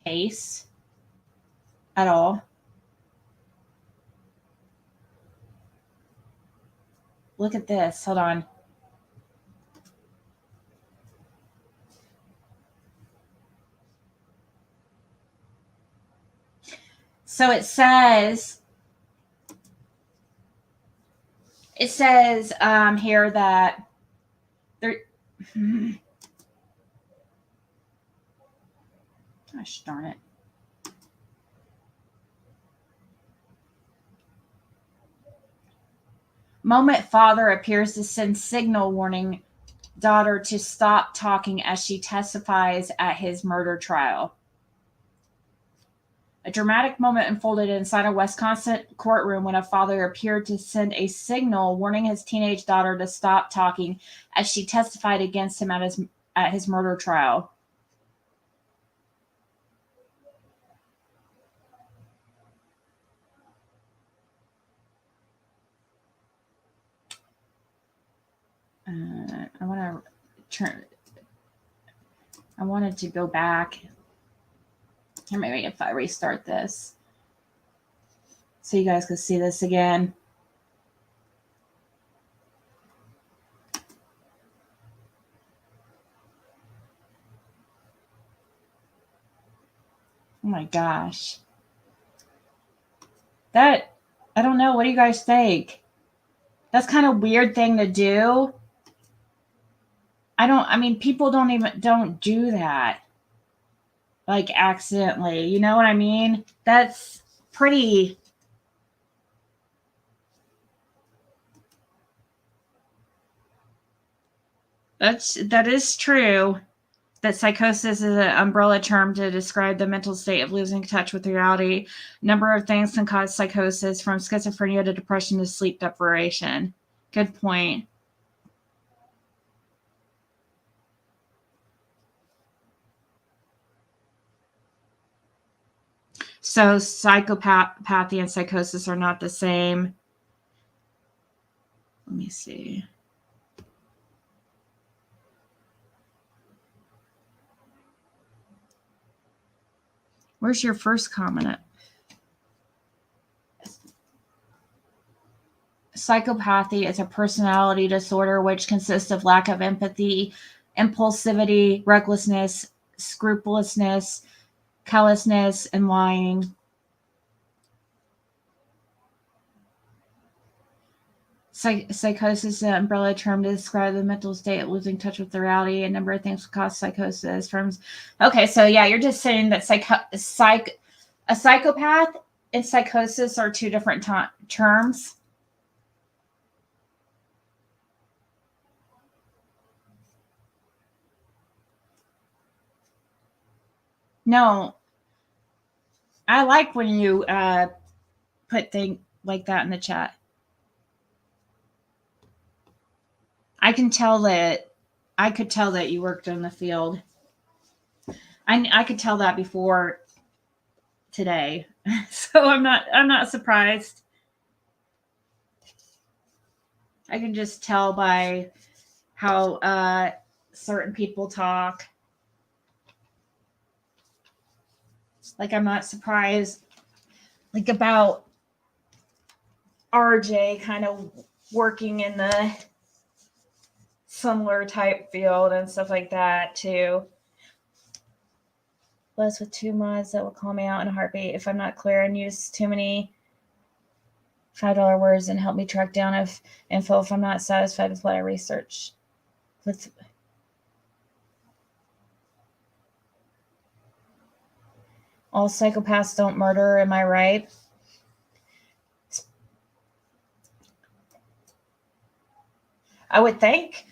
case at all. Look at this. Hold on. So it says here that there. Gosh darn it. moment father appears to send signal warning daughter to stop talking as she testifies at his murder trial. A dramatic moment unfolded inside a Wisconsin courtroom when a father appeared to send a signal warning his teenage daughter to stop talking as she testified against him at his murder trial. I want to turn. I wanted to go back. Or maybe if I restart this, so you guys can see this again. Oh my gosh. That, I don't know. What do you guys think? That's kind of weird thing to do. I mean, people don't do that. Like accidentally. You know what I mean? That's pretty. That is true. That psychosis is an umbrella term to describe the mental state of losing touch with reality. A number of things can cause psychosis, from schizophrenia to depression to sleep deprivation. Good point. So psychopathy and psychosis are not the same. Let me see. Where's your first comment? Psychopathy is a personality disorder which consists of lack of empathy, impulsivity, recklessness, scrupulousness, callousness, and lying. Psychosis is an umbrella term to describe the mental state of losing touch with the reality. A number of things cause psychosis. Okay, so yeah, you're just saying that a psychopath and psychosis are two different terms. No, I like when you put things like that in the chat. I could tell that you worked in the field. I could tell that before today, so I'm not surprised. I can just tell by how certain people talk. Like, I'm not surprised, like, about RJ kind of working in the similar type field and stuff like that too. Blessed with 2 mods that will call me out in a heartbeat if I'm not clear and use too many $5 words and help me track down info if I'm not satisfied with what I research. All psychopaths don't murder, am I right? I would think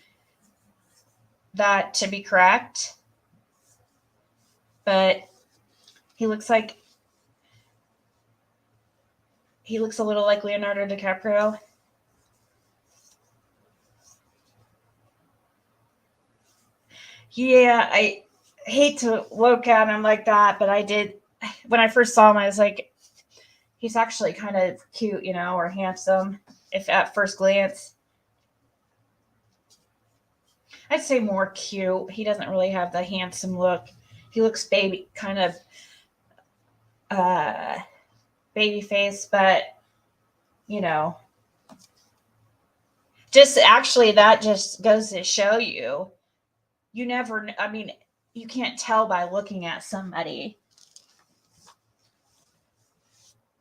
that to be correct, but he looks a little like Leonardo DiCaprio. Yeah, I hate to look at him like that, but I did. When I first saw him, I was like, he's actually kind of cute, or handsome, if at first glance. I'd say more cute. He doesn't really have the handsome look. He looks baby face, but just actually that just goes to show you never, I mean, you can't tell by looking at somebody.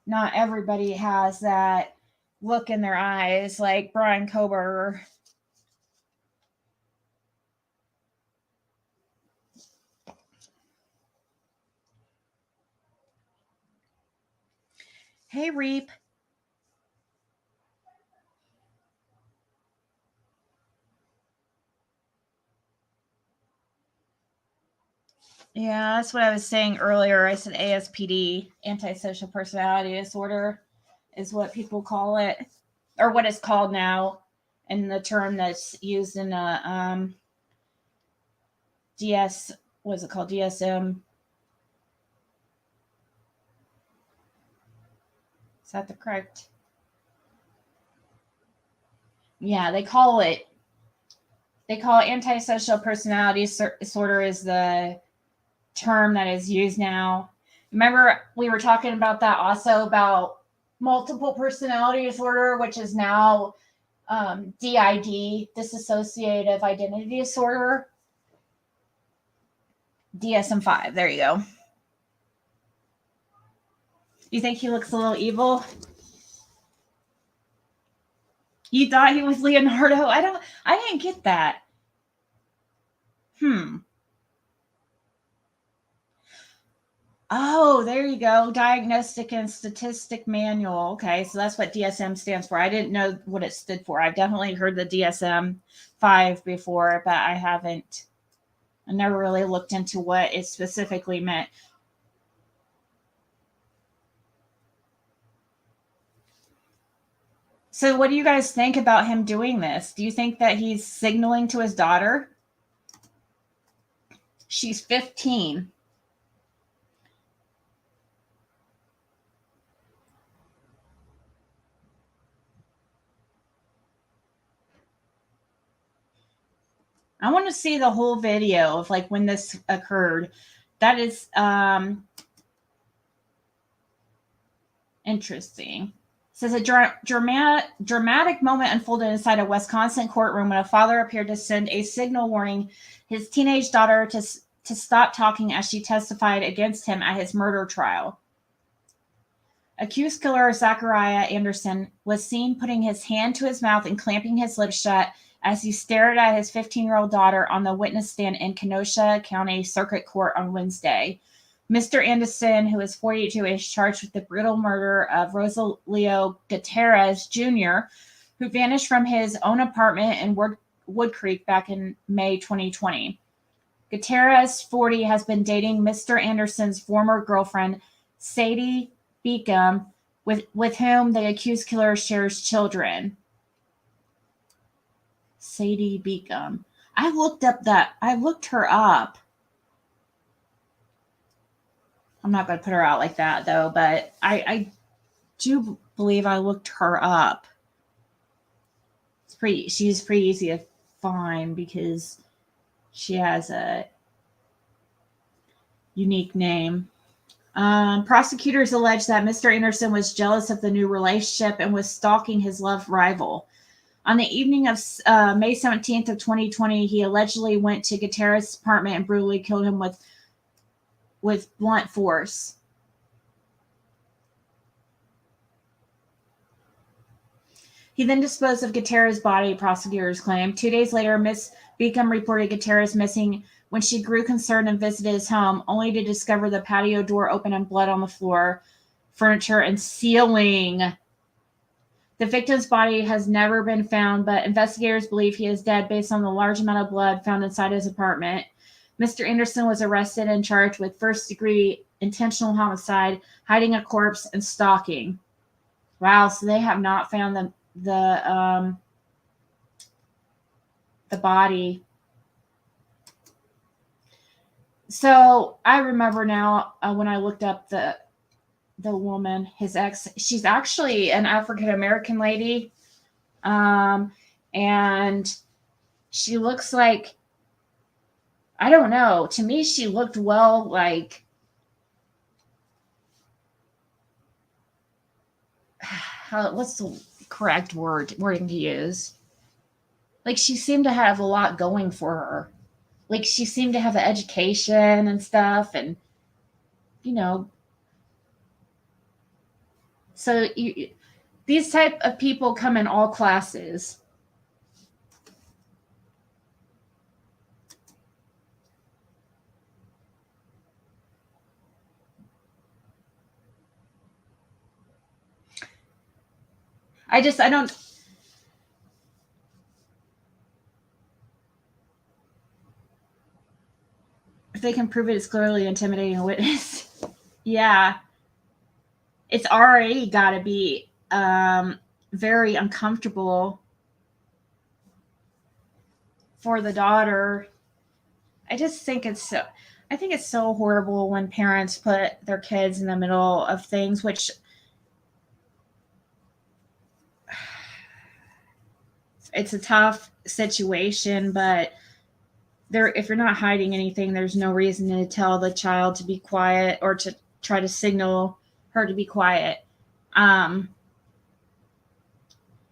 Not everybody has that look in their eyes like Brian Koberger. Hey, Reap. Yeah, that's what I was saying earlier. I said ASPD, antisocial personality disorder, is what people call it, or what it's called now, and the term that's used in a DS. What's it called? DSM. Is that the correct? Yeah, they call it antisocial personality disorder is the term that is used now. Remember, we were talking about that also about multiple personality disorder, which is now DID, dissociative identity disorder. DSM-5. There you go. You think he looks a little evil? You thought he was Leonardo? I didn't get that. Oh, there you go. Diagnostic and Statistic Manual. Okay, so that's what DSM stands for. I didn't know what it stood for. I've definitely heard the DSM-5 before, but I never really looked into what it specifically meant. So what do you guys think about him doing this? Do you think that he's signaling to his daughter? She's 15. I want to see the whole video of like when this occurred. That is interesting. It says a dramatic moment unfolded inside a Wisconsin courtroom when a father appeared to send a signal warning his teenage daughter to stop talking as she testified against him at his murder trial. Accused killer Zachariah Anderson was seen putting his hand to his mouth and clamping his lips shut as he stared at his 15-year-old daughter on the witness stand in Kenosha County Circuit Court on Wednesday. Mr. Anderson, who is 42, is charged with the brutal murder of Rosalio Gutierrez Jr., who vanished from his own apartment in Wood Creek back in May 2020. Gutierrez, 40, has been dating Mr. Anderson's former girlfriend, Sadie Beacom, with whom the accused killer shares children. Sadie Beacom. I looked her up. I'm not going to put her out like that, though, but I do believe I looked her up. She's pretty easy to find because she has a unique name. Prosecutors allege that Mr. Anderson was jealous of the new relationship and was stalking his love rival. On the evening of May 17th of 2020, he allegedly went to Gutierrez's apartment and brutally killed him with blunt force. He then disposed of Gutierrez's body, prosecutors claim. 2 days later, Miss Beacom reported Gutierrez missing when she grew concerned and visited his home, only to discover the patio door open and blood on the floor, furniture, and ceiling. The victim's body has never been found, but investigators believe he is dead based on the large amount of blood found inside his apartment. Mr. Anderson was arrested and charged with first-degree intentional homicide, hiding a corpse, and stalking. Wow, so they have not found the body. So I remember now when I looked up the woman, his ex, she's actually an African American lady, and she looks like, I don't know. To me, she looked like what's the correct wording to use? Like she seemed to have a lot going for her. Like she seemed to have an education and stuff, and so these type of people come in all classes. I don't. they can prove it, it's clearly intimidating a witness. Yeah. It's already got to be very uncomfortable for the daughter. I think it's so horrible when parents put their kids in the middle of things, which it's a tough situation, but if you're not hiding anything, there's no reason to tell the child to be quiet or to try to signal her to be quiet.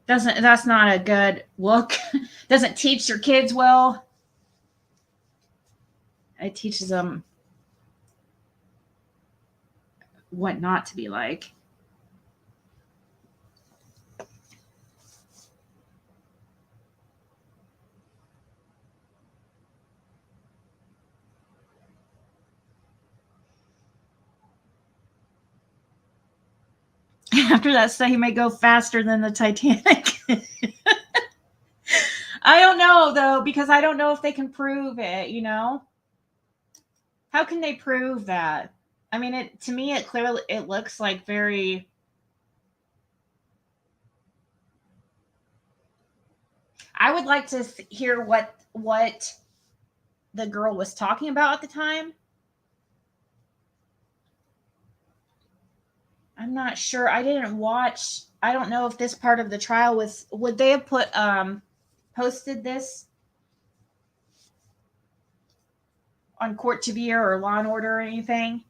That's not a good look. Doesn't teach your kids well. It teaches them what not to be like. After that study, he may go faster than the Titanic. I don't know, though, because I don't know if they can prove it, you know? How can they prove that? I mean, to me, it looks like very... I would like to hear what the girl was talking about at the time. I'm not sure. I didn't watch. I don't know if this part of the trial would they have posted this on Court TV or Law and Order or anything?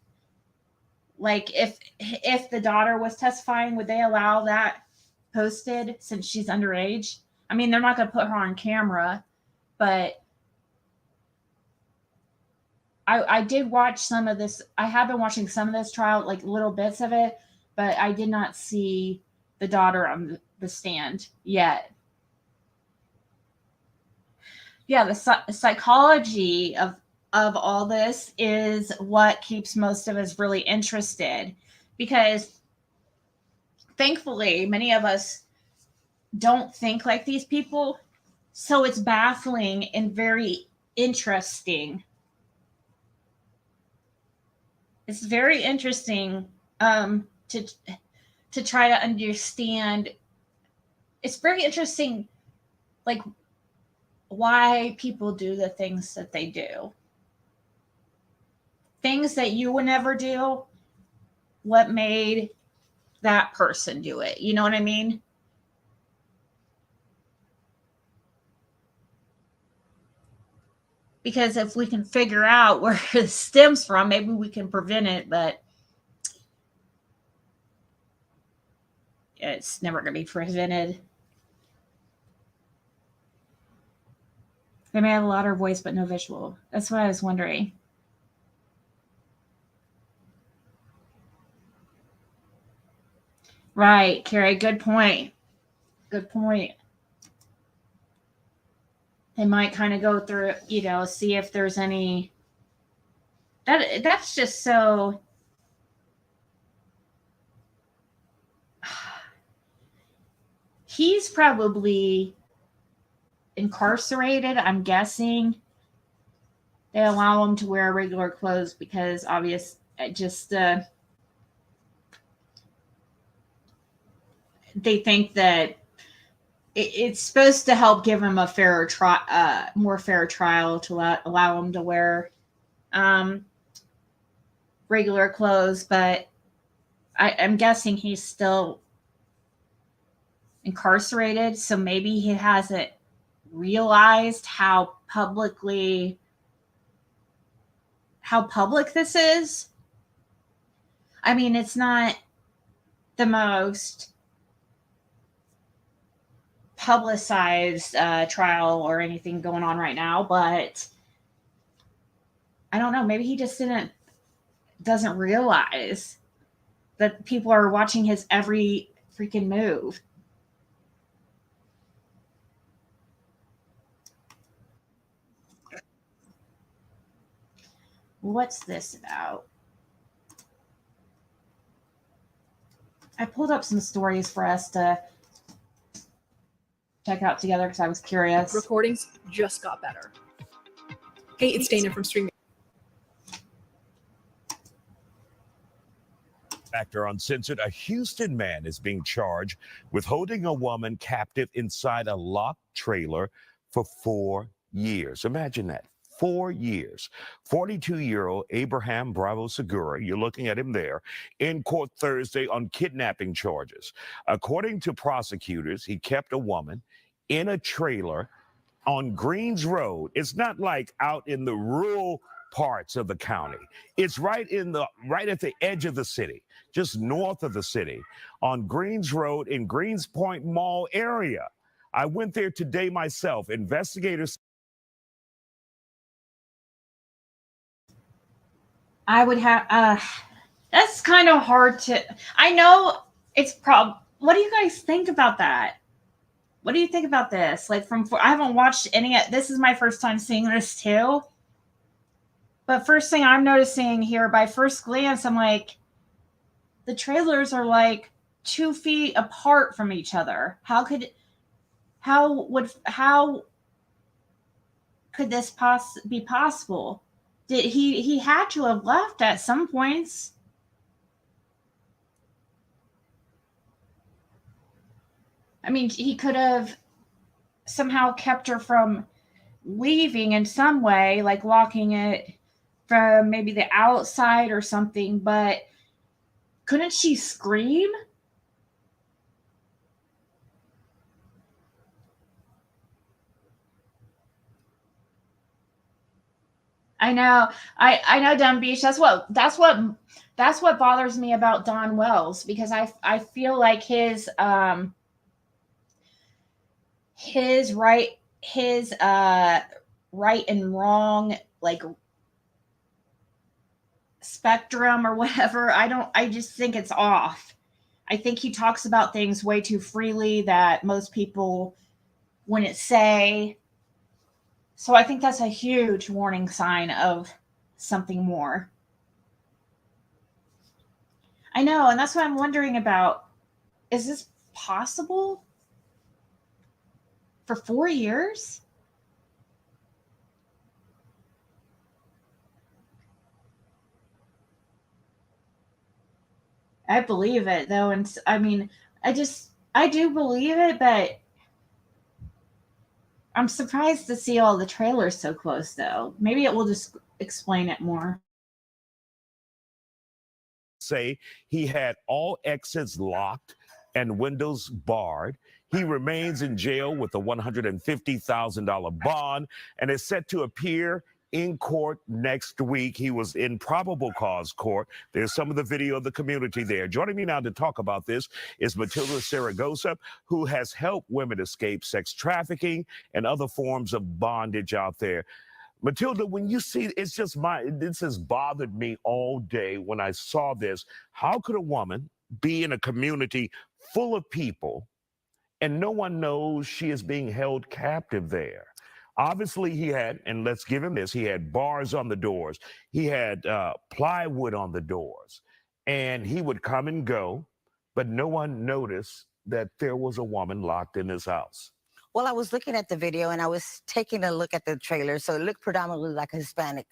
Like if the daughter was testifying, would they allow that posted since she's underage? I mean, they're not going to put her on camera, but I did watch some of this. I have been watching some of this trial, like little bits of it, but I did not see the daughter on the stand yet. Yeah, the psychology of all this is what keeps most of us really interested, because thankfully many of us don't think like these people, so it's baffling and very interesting. It's very interesting to try to understand. It's very interesting, like, why people do the things that they do. Things that you would never do, what made that person do it? You know what I mean? Because if we can figure out where it stems from, maybe we can prevent it, but it's never going to be prevented. They may have a louder voice, but no visual. That's what I was wondering. Right, Carrie, good point. Good point. They might kind of go through, see if there's any... That's just so... He's probably incarcerated, I'm guessing. They allow him to wear regular clothes because they think that it's supposed to help give him a more fair trial to allow him to wear regular clothes, but I'm guessing he's still incarcerated, so maybe he hasn't realized how public this is. I mean, it's not the most publicized trial or anything going on right now, but I don't know, maybe he just doesn't realize that people are watching his every freaking move. What's this about? I pulled up some stories for us to check out together because I was curious. Recordings just got better. Hey, it's Dana from Streaming. Factor Uncensored, a Houston man is being charged with holding a woman captive inside a locked trailer for 4 years. Imagine that. 4 years. 42-year-old Abraham Bravo Segura, you're looking at him there, in court Thursday on kidnapping charges. According to prosecutors, he kept a woman in a trailer on Greens Road. It's not like out in the rural parts of the county. It's right at the edge of the city, just north of the city, on Greens Road in Greens Point Mall area. I went there today myself. Investigators. I would have. That's kind of hard to. I know it's What do you guys think about that? What do you think about this? Like I haven't watched any. This is my first time seeing this too. But first thing I'm noticing here, by first glance, I'm like, the trailers are like 2 feet apart from each other. How could this be possible? Did he had to have left at some points? I mean, he could have somehow kept her from leaving in some way, like locking it from maybe the outside or something, but couldn't she scream? I know. I know, Dumb Beach. That's what bothers me about Don Wells, because I feel like his right and wrong, like, spectrum or whatever. I just think it's off. I think he talks about things way too freely that most people wouldn't say. So I think that's a huge warning sign of something more. I know, and that's what I'm wondering about. Is this possible? For 4 years? I believe it, though. And I mean, I do believe it, but I'm surprised to see all the trailers so close, though. Maybe it will just explain it more. Say he had all exits locked and windows barred. He remains in jail with a $150,000 bond and is set to appear in court next week. He was in probable cause court. There's some of the video of the community there. Joining me now to talk about this is Matilda Saragosa, who has helped women escape sex trafficking and other forms of bondage out there. Matilda, when you see, this has bothered me all day when I saw this. How could a woman be in a community full of people and no one knows she is being held captive there? Obviously, he had, and let's give him this, he had bars on the doors. He had plywood on the doors. And he would come and go, but no one noticed that there was a woman locked in his house. Well, I was looking at the video and I was taking a look at the trailer. So it looked predominantly like a Hispanic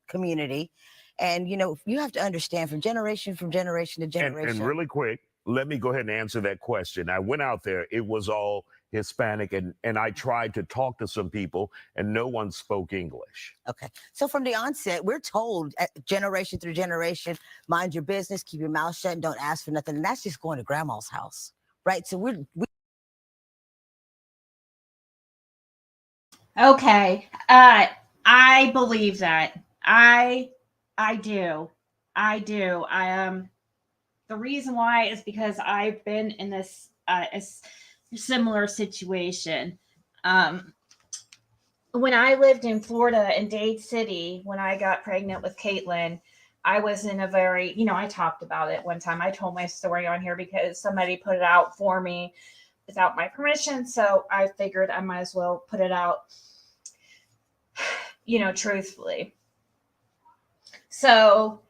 community. And, you know, you have to understand from generation to generation. And really quick, let me go ahead and answer that question. I went out there, it was all Hispanic, and I tried to talk to some people and no one spoke English. Okay. So from the onset, we're told generation through generation, mind your business, keep your mouth shut, and don't ask for nothing. And that's just going to grandma's house, right? So we Okay. I believe that. I do. The reason why is because I've been in this a similar situation. When I lived in Florida in Dade City, when I got pregnant with Caitlin, I was in a very, I talked about it one time. I told my story on here because somebody put it out for me without my permission. So I figured I might as well put it out, truthfully. So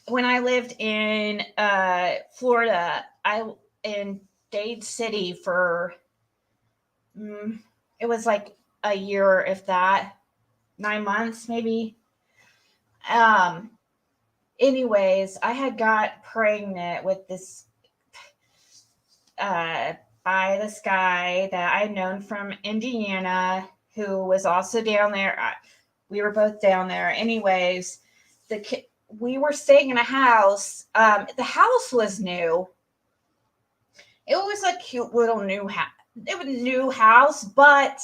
when I lived in Florida, in Dade City for, it was like a year, if that, 9 months, maybe. anyways, I had got pregnant with this by this guy that I'd known from Indiana, who was also down there. We were both down there. Anyways, we were staying in a house. The house was new. It was a cute little new house. It was a new house, but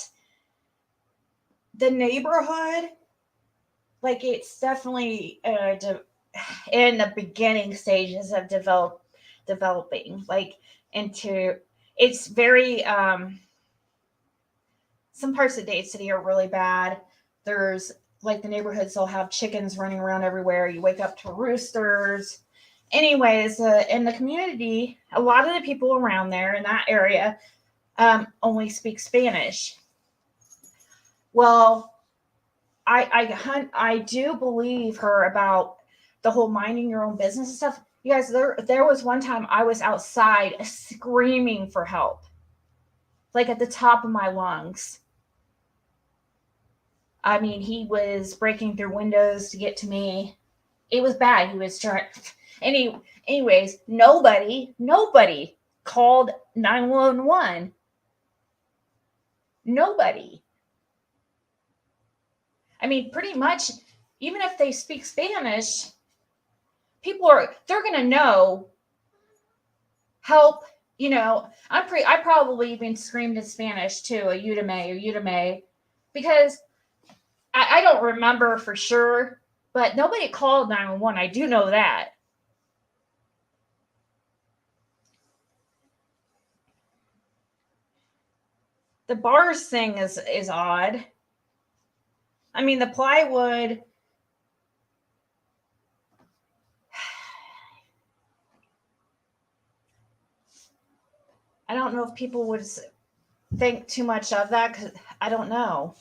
the neighborhood, like, it's definitely in the beginning stages of developing, like, into, it's very some parts of Dade City are really bad. There's, like, the neighborhoods will have chickens running around everywhere. You wake up to roosters. Anyways, in the community, a lot of the people around there in that area only speak Spanish. Well, I do believe her about the whole minding your own business and stuff. You guys, there was one time I was outside screaming for help, like at the top of my lungs. I mean, he was breaking through windows to get to me. It was bad. He was trying. Anyways, nobody called 911. Nobody. I mean, pretty much, even if they speak Spanish, they're going to know help. You know, I probably even screamed in Spanish too, ayúdame, because I don't remember for sure, but nobody called 911. I do know that. The bars thing is odd. I mean, the plywood, I don't know if people would think too much of that, because I don't know.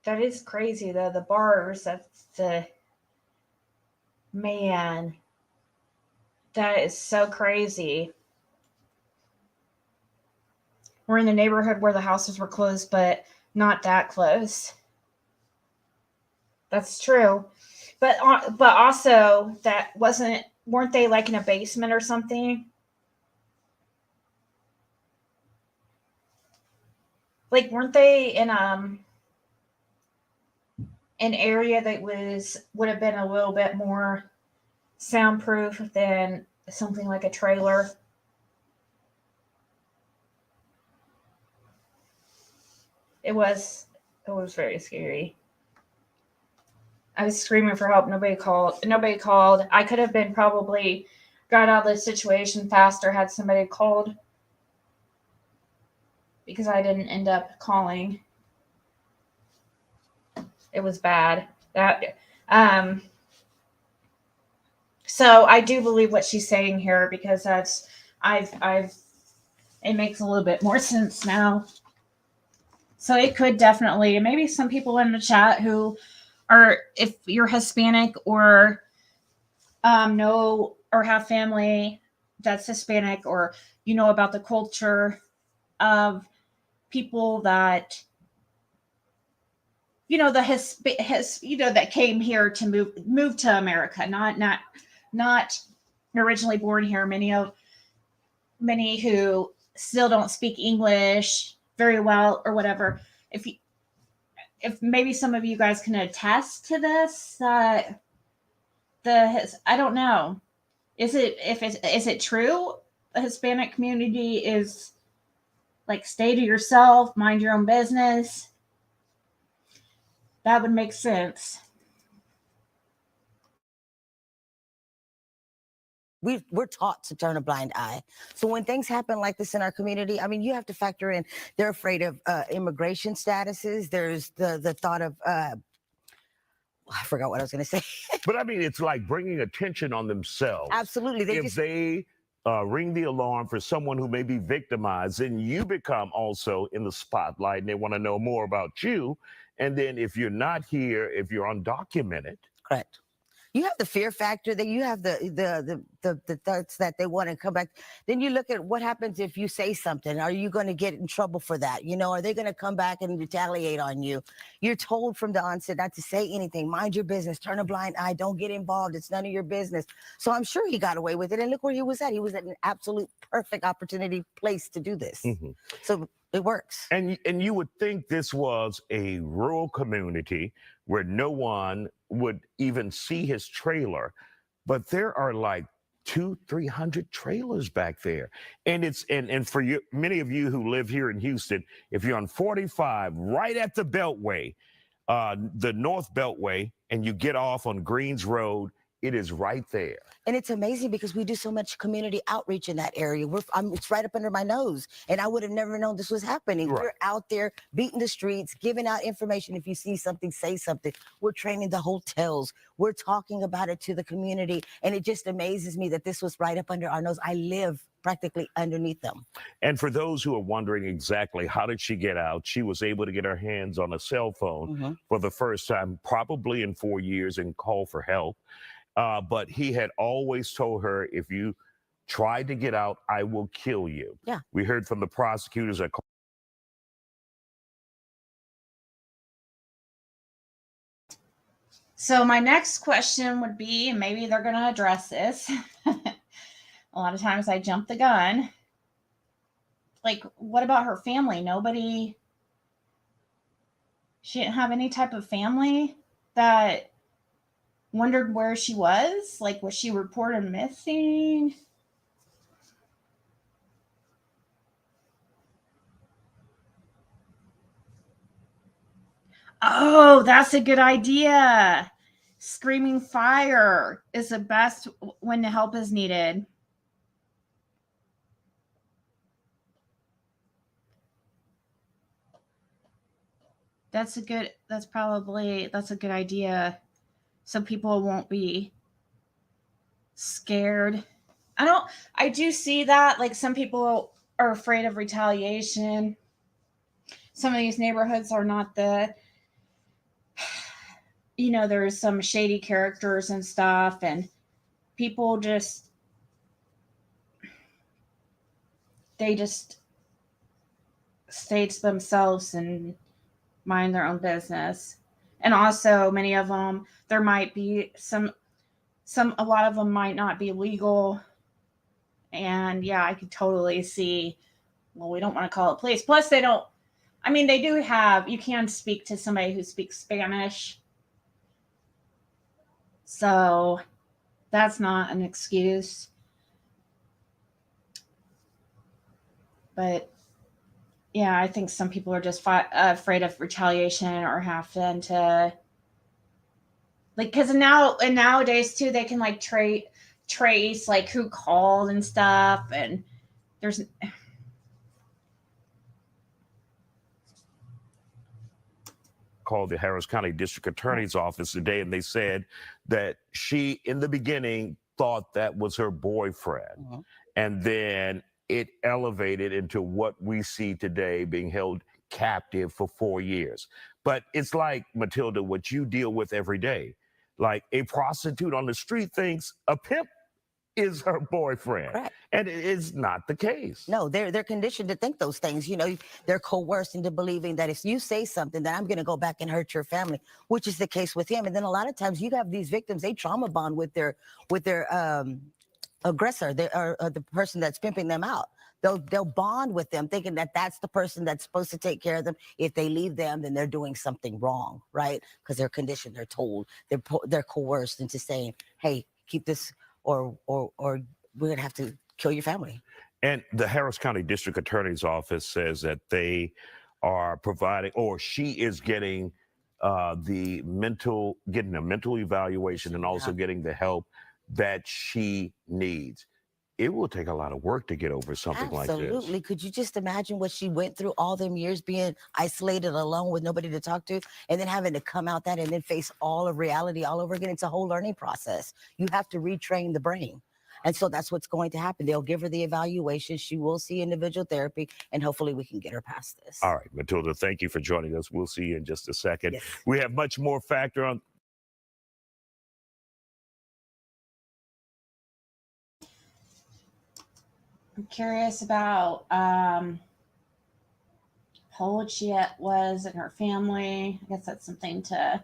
That is crazy, though. The bars, man, that is so crazy. We're in the neighborhood where the houses were close, but not that close. That's true. But also, that weren't they like in a basement or something? Like, weren't they in an area that would have been a little bit more soundproof than something like a trailer? It was very scary. I was screaming for help. Nobody called. I could have been probably got out of the situation faster had somebody called, because I didn't end up calling. It was bad. So I do believe what she's saying here, because it makes a little bit more sense now. So it could definitely, maybe some people in the chat who are, if you're Hispanic or know or have family that's Hispanic, or you know about the culture of people that, you know, that came here to move to America, not originally born here. Many who still don't speak English very well or whatever. If maybe some of you guys can attest to this, I don't know. Is it true? The Hispanic community is like, stay to yourself, mind your own business. That would make sense. We're taught to turn a blind eye. So when things happen like this in our community, I mean, you have to factor in, they're afraid of immigration statuses. There's the thought of, I forgot what I was going to say. But I mean, it's like bringing attention on themselves. Absolutely. They ring the alarm for someone who may be victimized, then you become also in the spotlight, and they want to know more about you. And then if you're not here, if you're undocumented. Correct. You have the fear factor, that you have the thoughts that they want to come back. Then you look at what happens if you say something. Are you going to get in trouble for that? You know, are they going to come back and retaliate on you? You're told from the onset not to say anything. Mind your business. Turn a blind eye. Don't get involved. It's none of your business. So I'm sure he got away with it. And look where he was at. He was at an absolute perfect opportunity place to do this. So it works. And you would think this was a rural community where no one would even see his trailer, but there are like 200-300 trailers back there. And it's and for you, many of you who live here in Houston, if you're on 45 right at the Beltway, the North Beltway, and you get off on Greens Road, it is right there. And it's amazing because we do so much community outreach in that area. It's right up under my nose. And I would have never known this was happening. Right. We're out there beating the streets, giving out information. If you see something, say something. We're training the hotels. We're talking about it to the community. And it just amazes me that this was right up under our nose. I live practically underneath them. And for those who are wondering exactly how did she get out, she was able to get her hands on a cell phone for the first time, probably in 4 years, and call for help. But he had always told her, if you try to get out, I will kill you. Yeah. We heard from the prosecutors that So my next question would be, and maybe they're going to address this. A lot of times I jump the gun. Like, what about her family? She didn't have any type of family that wondered where she was? Like, was she reported missing? Oh, that's a good idea. Screaming fire is the best when the help is needed. That's a good idea. So people won't be scared. I do see that. Like, some people are afraid of retaliation. Some of these neighborhoods are not there's some shady characters and stuff, and people they just stay to themselves and mind their own business. And also, many of them, there might be a lot of them might not be legal. And yeah, I could totally see, well, we don't want to call it police. Plus, they do have, you can speak to somebody who speaks Spanish. So that's not an excuse. But yeah, I think some people are just afraid of retaliation or having to, like, because nowadays too, they can like trace like who called and stuff, and there's called the Harris County District Attorney's office today, and they said that she, in the beginning, thought that was her boyfriend, and then it elevated into what we see today, being held captive for 4 years. But it's like, Matilda, what you deal with every day. Like, a prostitute on the street thinks a pimp is her boyfriend. Correct. And it is not the case. No, they're conditioned to think those things. You know, they're coerced into believing that if you say something, then I'm going to go back and hurt your family, which is the case with him. And then a lot of times you have these victims, they trauma bond with their aggressor, the person that's pimping them out. They'll bond with them, thinking that that's the person that's supposed to take care of them. If they leave them, then they're doing something wrong, right? Because they're conditioned, they're told, they're coerced into saying, "Hey, keep this, or we're gonna have to kill your family." And the Harris County District Attorney's Office says that they are providing, or she is getting a mental evaluation, and also getting the help that she needs. It will take a lot of work to get over something like this. Absolutely. Could you just imagine what she went through all them years, being isolated, alone, with nobody to talk to, and then having to come out that and then face all of reality all over again? It's a whole learning process. You have to retrain the brain. And so that's what's going to happen. They'll give her the evaluation. She will see individual therapy, and hopefully we can get her past this. All right, Matilda, thank you for joining us. We'll see you in just a second. Yes. We have much more Factor on I'm curious about how old she was and her family. I guess that's something to.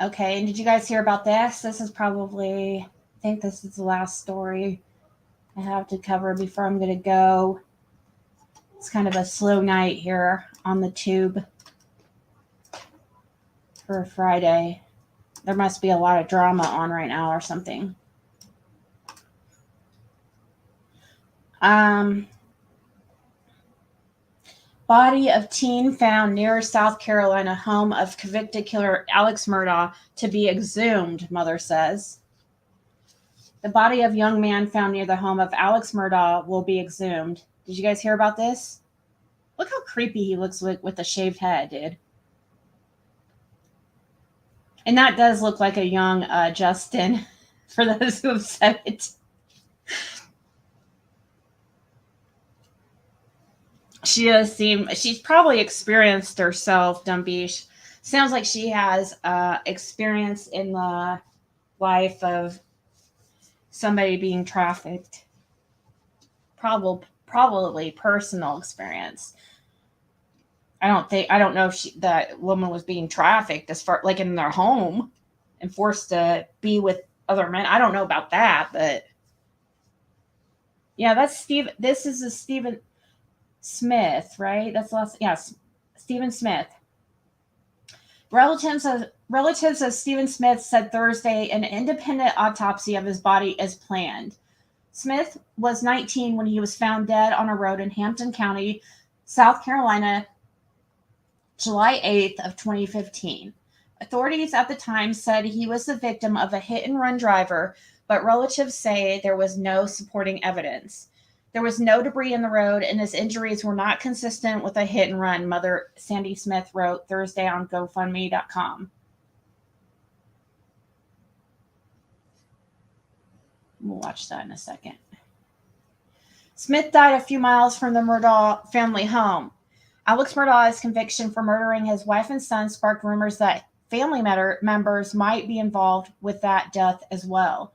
Okay, and did you guys hear about this? This is probably, I think this is the last story I have to cover before I'm going to go. It's kind of a slow night here on the tube for Friday. There must be a lot of drama on right now or something. Body of teen found near South Carolina home of convicted killer Alex Murdoch to be exhumed, mother says. The body of young man found near the home of Alex Murdoch will be exhumed. Did you guys hear about this? Look how creepy he looks with a shaved head, dude. And that does look like a young Justin, for those who have said it. She does seem, she's probably experienced herself, Dumbish. Sounds like she has experience in the life of somebody being trafficked. Probably personal experience. I don't know if that woman was being trafficked as far, like in their home and forced to be with other men. I don't know about that, but yeah, that's Steve. This is a Stephen Smith, right? That's the last. Yes, Stephen Smith. Relatives of Stephen Smith said Thursday an independent autopsy of his body is planned. Smith was 19 when he was found dead on a road in Hampton County, South Carolina, July 8th of 2015. Authorities at the time said he was the victim of a hit-and-run driver, but relatives say there was no supporting evidence. There was no debris in the road, and his injuries were not consistent with a hit-and-run, Mother Sandy Smith wrote Thursday on GoFundMe.com. We'll watch that in a second. Smith died a few miles from the Murdoch family home. Alex Murdoch's conviction for murdering his wife and son sparked rumors that family members might be involved with that death as well.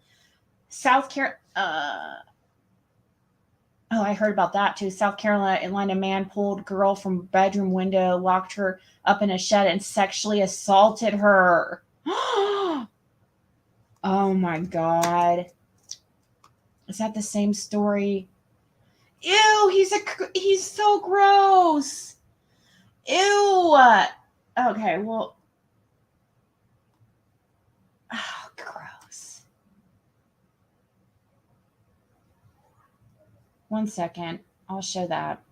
I heard about that too. South Carolina man pulled girl from bedroom window, locked her up in a shed, and sexually assaulted her. Oh my God. Is that the same story? Ew, he's so gross. Ew. Okay, well. Oh, gross. One second. I'll show that.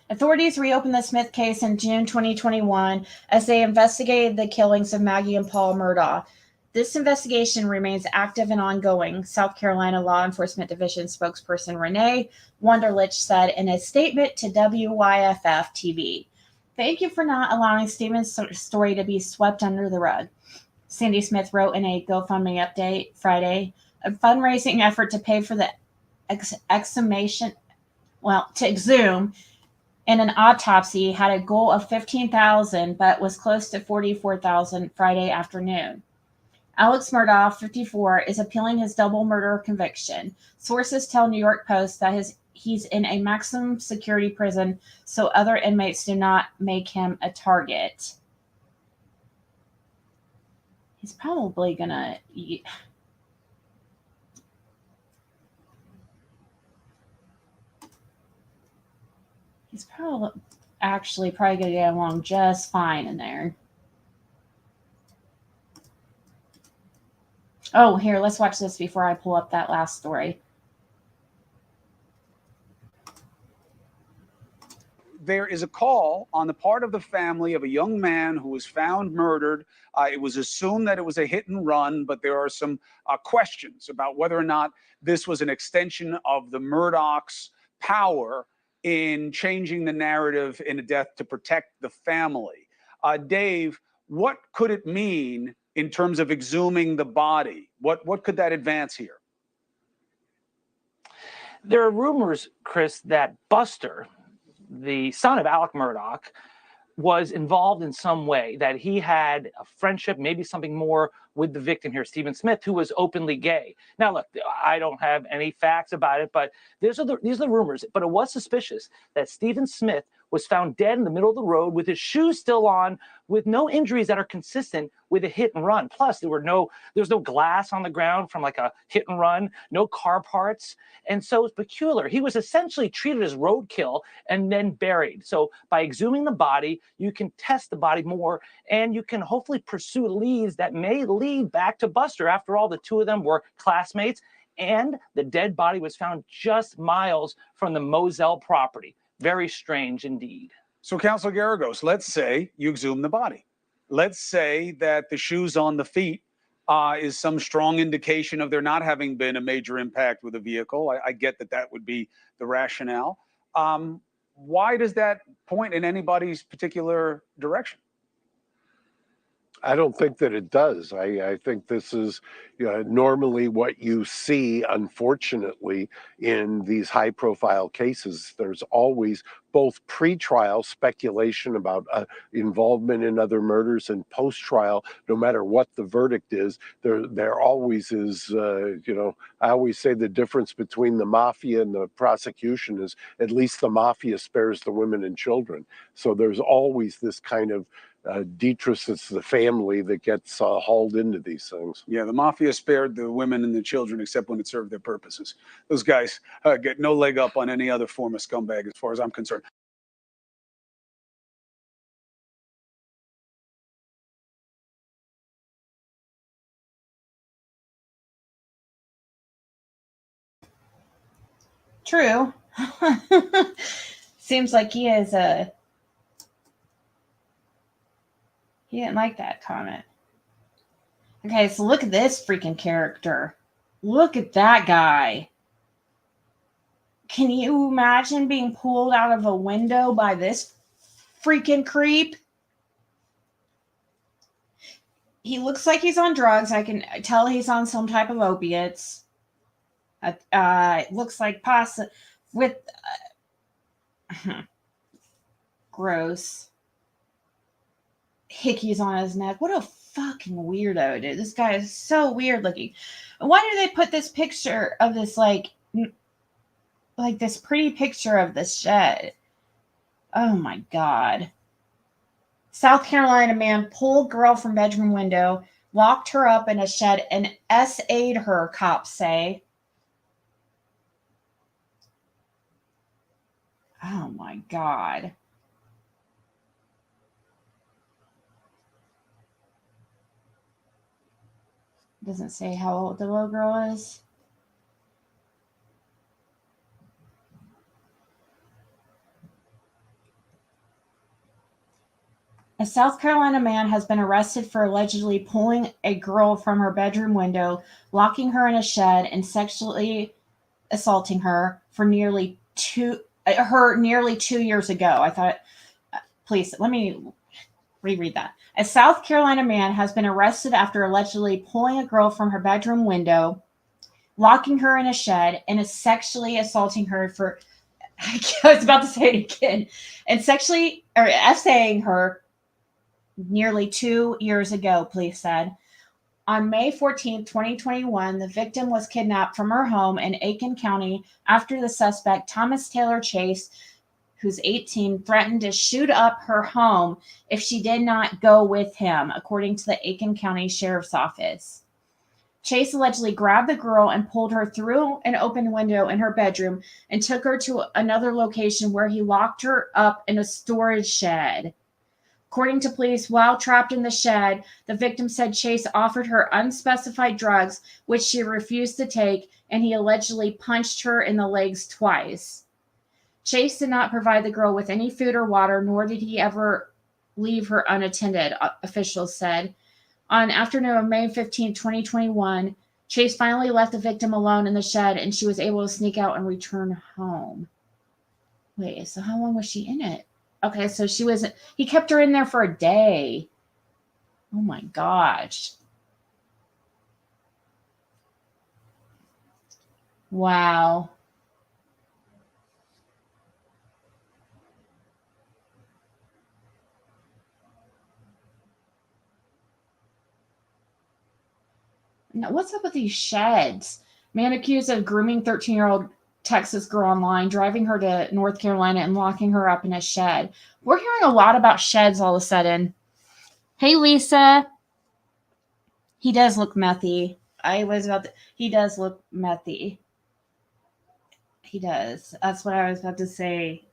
Authorities reopened the Smith case in June 2021 as they investigated the killings of Maggie and Paul Murdoch. This investigation remains active and ongoing, South Carolina Law Enforcement Division spokesperson Renee Wunderlich said in a statement to WYFF TV. Thank you for not allowing Stephen's story to be swept under the rug. Sandy Smith wrote in a GoFundMe update Friday, a fundraising effort to pay for the exhumation, to exhume, and an autopsy had a goal of $15,000, but was close to $44,000 Friday afternoon. Alex Murdoch, 54, is appealing his double murder conviction. Sources tell New York Post that he's in a maximum security prison, so other inmates do not make him a target. He's probably gonna eat. He's probably going to get along just fine in there. Oh, here, let's watch this before I pull up that last story. There is a call on the part of the family of a young man who was found murdered. It was assumed that it was a hit and run, but there are some questions about whether or not this was an extension of the Murdochs' power in changing the narrative in a death to protect the family. Dave, what could it mean in terms of exhuming the body? What could that advance here? There are rumors, Chris, that Buster, the son of Alec Murdoch, was involved in some way, that he had a friendship, maybe something more with the victim here, Stephen Smith, who was openly gay. Now, look, I don't have any facts about it, but these are the rumors. But it was suspicious that Stephen Smith was found dead in the middle of the road with his shoes still on, with no injuries that are consistent with a hit and run. Plus, there's no glass on the ground from like a hit and run, no car parts. And so it's peculiar. He was essentially treated as roadkill and then buried. So by exhuming the body, you can test the body more, and you can hopefully pursue leads that may lead back to Buster. After all, the two of them were classmates, and the dead body was found just miles from the Moselle property. Very strange indeed. So, Counselor Garagos, let's say you exhume the body. Let's say that the shoes on the feet is some strong indication of there not having been a major impact with a vehicle. I get that that would be the rationale. Why does that point in anybody's particular direction? I don't think that it does. I think this is normally what you see, unfortunately, in these high-profile cases. There's always both pre-trial speculation about involvement in other murders, and post-trial, no matter what the verdict is, there always is, I always say the difference between the mafia and the prosecution is at least the mafia spares the women and children. So there's always this kind of detritus, it's the family that gets hauled into these things. Yeah, the mafia spared the women and the children except when it served their purposes. Those guys get no leg up on any other form of scumbag as far as I'm concerned. True. Seems like he didn't like that comment. Okay, so look at this freaking character. Look at that guy. Can you imagine being pulled out of a window by this freaking creep? He looks like he's on drugs. I can tell he's on some type of opiates. It looks like pasta with gross hickeys on his neck. What a fucking weirdo, dude. This guy is so weird looking. Why do they put this picture of this like this pretty picture of this shed? Oh my God. South Carolina man pulled girl from bedroom window, locked her up in a shed, and SA'd her, cops say. Oh my God. Doesn't say how old the little girl is. A South Carolina man has been arrested for allegedly pulling a girl from her bedroom window, locking her in a shed, and sexually assaulting her for nearly 2 years ago. I thought, please, let me reread that. A South Carolina man has been arrested after allegedly pulling a girl from her bedroom window, locking her in a shed, and is sexually assaulting her for, I was about to say it again, and sexually or essaying her nearly 2 years ago, police said. On May 14, 2021, the victim was kidnapped from her home in Aiken County after the suspect, Thomas Taylor Chase, who's 18, threatened to shoot up her home if she did not go with him, according to the Aiken County Sheriff's Office. Chase allegedly grabbed the girl and pulled her through an open window in her bedroom and took her to another location where he locked her up in a storage shed. According to police, while trapped in the shed, the victim said Chase offered her unspecified drugs, which she refused to take, and he allegedly punched her in the legs twice. Chase did not provide the girl with any food or water, nor did he ever leave her unattended, officials said. On afternoon of May 15, 2021, Chase finally left the victim alone in the shed, and she was able to sneak out and return home. Wait, so how long was she in it? Okay, so he kept her in there for a day. Oh my gosh. Wow. Now, what's up with these sheds? Man accused of grooming 13-year-old Texas girl online, driving her to North Carolina and locking her up in a shed. We're hearing a lot about sheds all of a sudden. Hey, Lisa. He does look methy. He does look methy. He does. That's what I was about to say.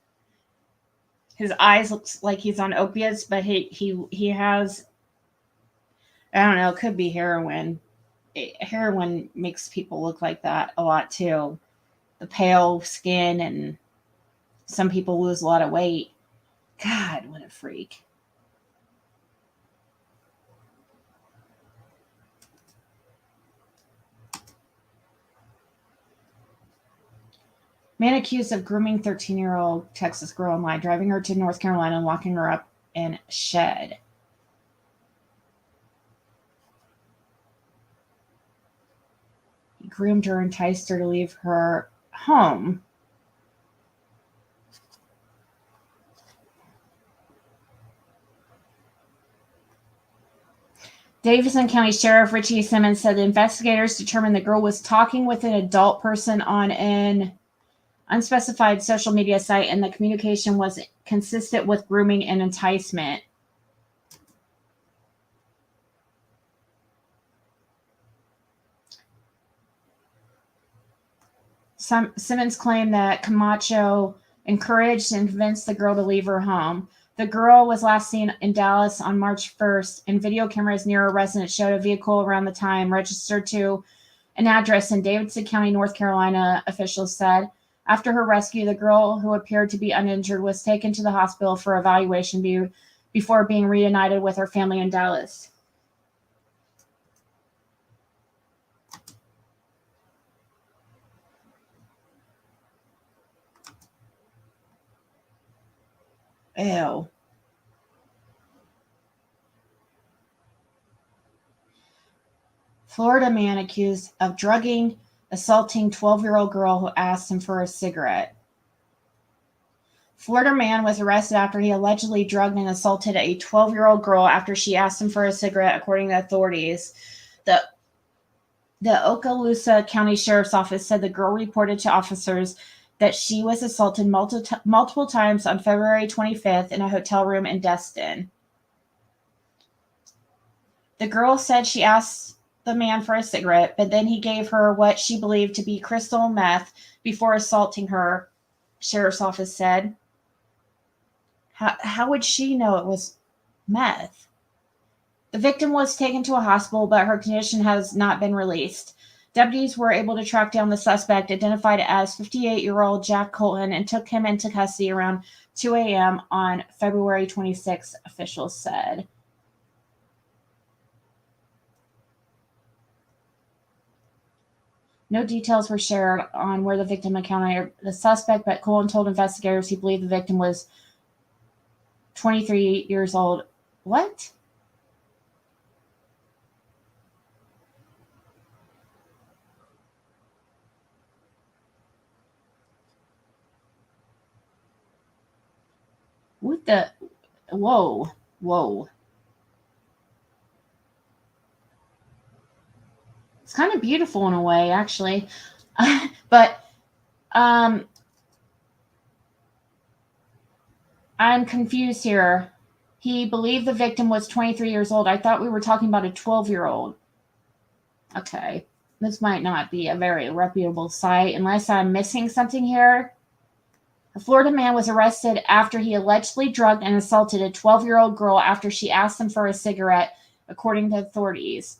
His eyes looks like he's on opiates, but he has, I don't know, it could be heroin. Heroin makes people look like that a lot too. The pale skin, and some people lose a lot of weight. God, what a freak. Man accused of grooming 13-year-old Texas girl online, driving her to North Carolina and locking her up in a shed. He groomed her, enticed her to leave her home. Davidson County Sheriff Richie Simmons said the investigators determined the girl was talking with an adult person on an unspecified social media site, and the communication was consistent with grooming and enticement. Simmons claimed that Camacho encouraged and convinced the girl to leave her home. The girl was last seen in Dallas on March 1st, and video cameras near her residence showed a vehicle around the time registered to an address in Davidson County, North Carolina, officials said. After her rescue, the girl, who appeared to be uninjured, was taken to the hospital for evaluation before being reunited with her family in Dallas. Ew. Florida man accused of drugging, assaulting 12-year-old girl who asked him for a cigarette. Florida man was arrested after he allegedly drugged and assaulted a 12-year-old girl after she asked him for a cigarette, according to authorities. The Okaloosa County Sheriff's Office said the girl reported to officers that she was assaulted multiple times on February 25th in a hotel room in Destin. The girl said she asked the man for a cigarette, but then he gave her what she believed to be crystal meth before assaulting her, Sheriff's Office said. How would she know it was meth? The victim was taken to a hospital, but her condition has not been released. Deputies were able to track down the suspect, identified as 58-year-old Jack Colton, and took him into custody around 2 a.m. on February 26, officials said. No details were shared on where the victim encountered the suspect, but Colton told investigators he believed the victim was 23 years old. What? What the? Whoa. It's kind of beautiful in a way, actually. But I'm confused here. He believed the victim was 23 years old. I thought we were talking about a 12-year-old. Okay. This might not be a very reputable site unless I'm missing something here. A Florida man was arrested after he allegedly drugged and assaulted a 12-year-old girl after she asked him for a cigarette, according to authorities.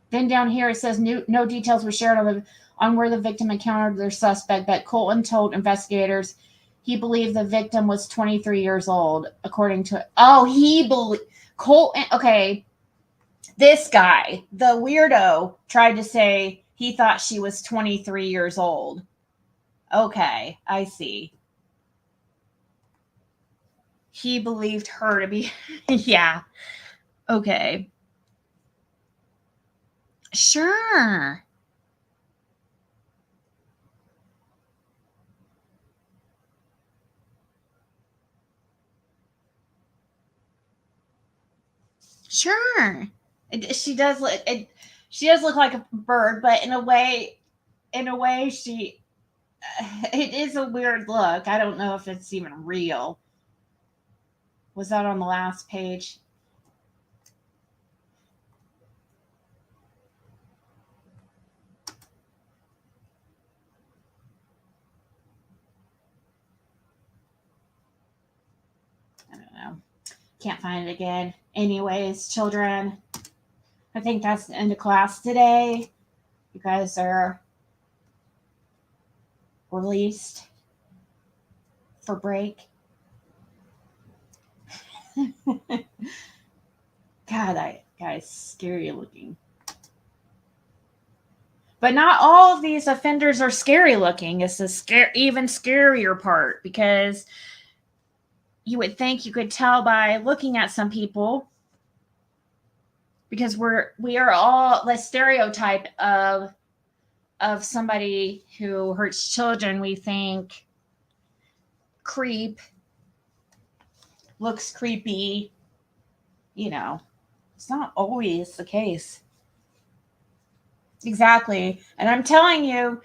Then down here it says no details were shared on where the victim encountered their suspect, but Colton told investigators he believed the victim was 23 years old, according to... Oh, he believed... Colton... Okay. This guy, the weirdo, tried to say he thought she was 23 years old. Okay, I see. He believed her to be... Yeah. Okay. Sure. Sure. She does look. She does look like a bird, but in a way, she. It is a weird look. I don't know if it's even real. Was that on the last page? I don't know. Can't find it again. Anyways, children, I think that's the end of class today. You guys are released for break. God, that guy's scary looking. But not all of these offenders are scary looking. It's the even scarier part, because you would think you could tell by looking at some people, because we are all the stereotype of somebody who hurts children. We think creep, looks creepy. You know, it's not always the case. Exactly. And I'm telling you,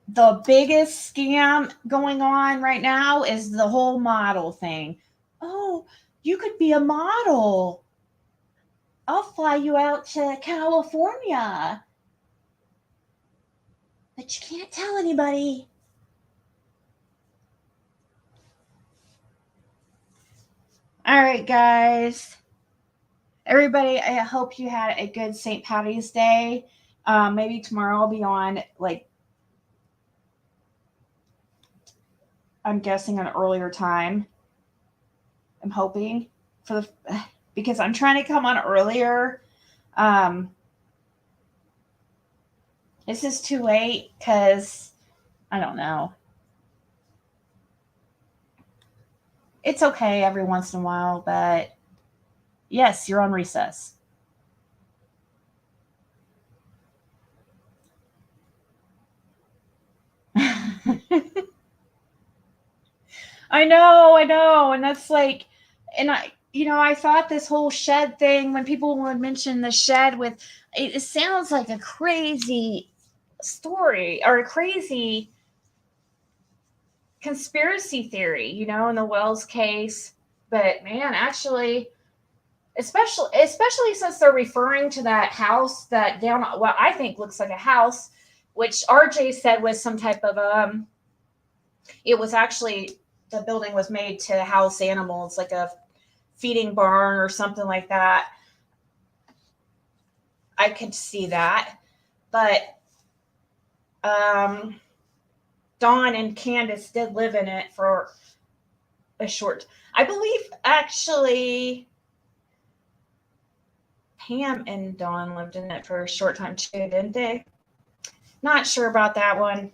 the biggest scam going on right now is the whole model thing. Oh, you could be a model. I'll fly you out to California. But you can't tell anybody. All right, guys. Everybody, I hope you had a good St. Patty's Day. Maybe tomorrow I'll be on, like, I'm guessing an earlier time. I'm hoping because I'm trying to come on earlier. This is too late because I don't know. It's okay every once in a while, but yes, you're on recess. I know. And that's like, and I thought this whole shed thing, when people would mention the shed it sounds like a crazy story or a crazy conspiracy theory, in the Wells case. But man, actually, especially since they're referring to that house that what I think looks like a house, which RJ said was some type of it was actually, the building was made to house animals, like a feeding barn or something like that. I could see that. But Dawn and Candace did live in it for a short, I believe, actually, Pam and Dawn lived in it for a short time too, didn't they? Not sure about that one.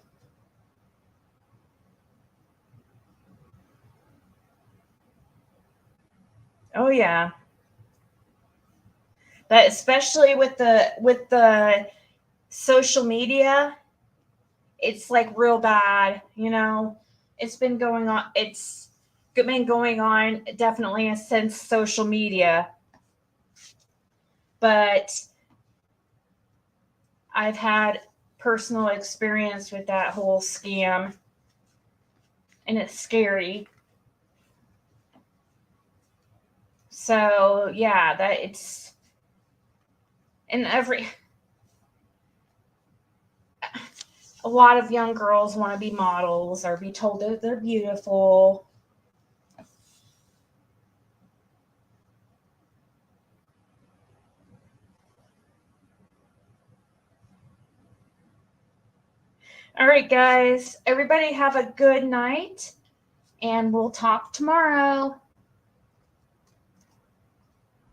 Oh yeah. But especially with the social media, it's like real bad, It's been going on definitely since social media. But I've had personal experience with that whole scam, and it's scary. So yeah, that it's in a lot of young girls want to be models or be told that they're beautiful. All right, guys. Everybody have a good night, and we'll talk tomorrow.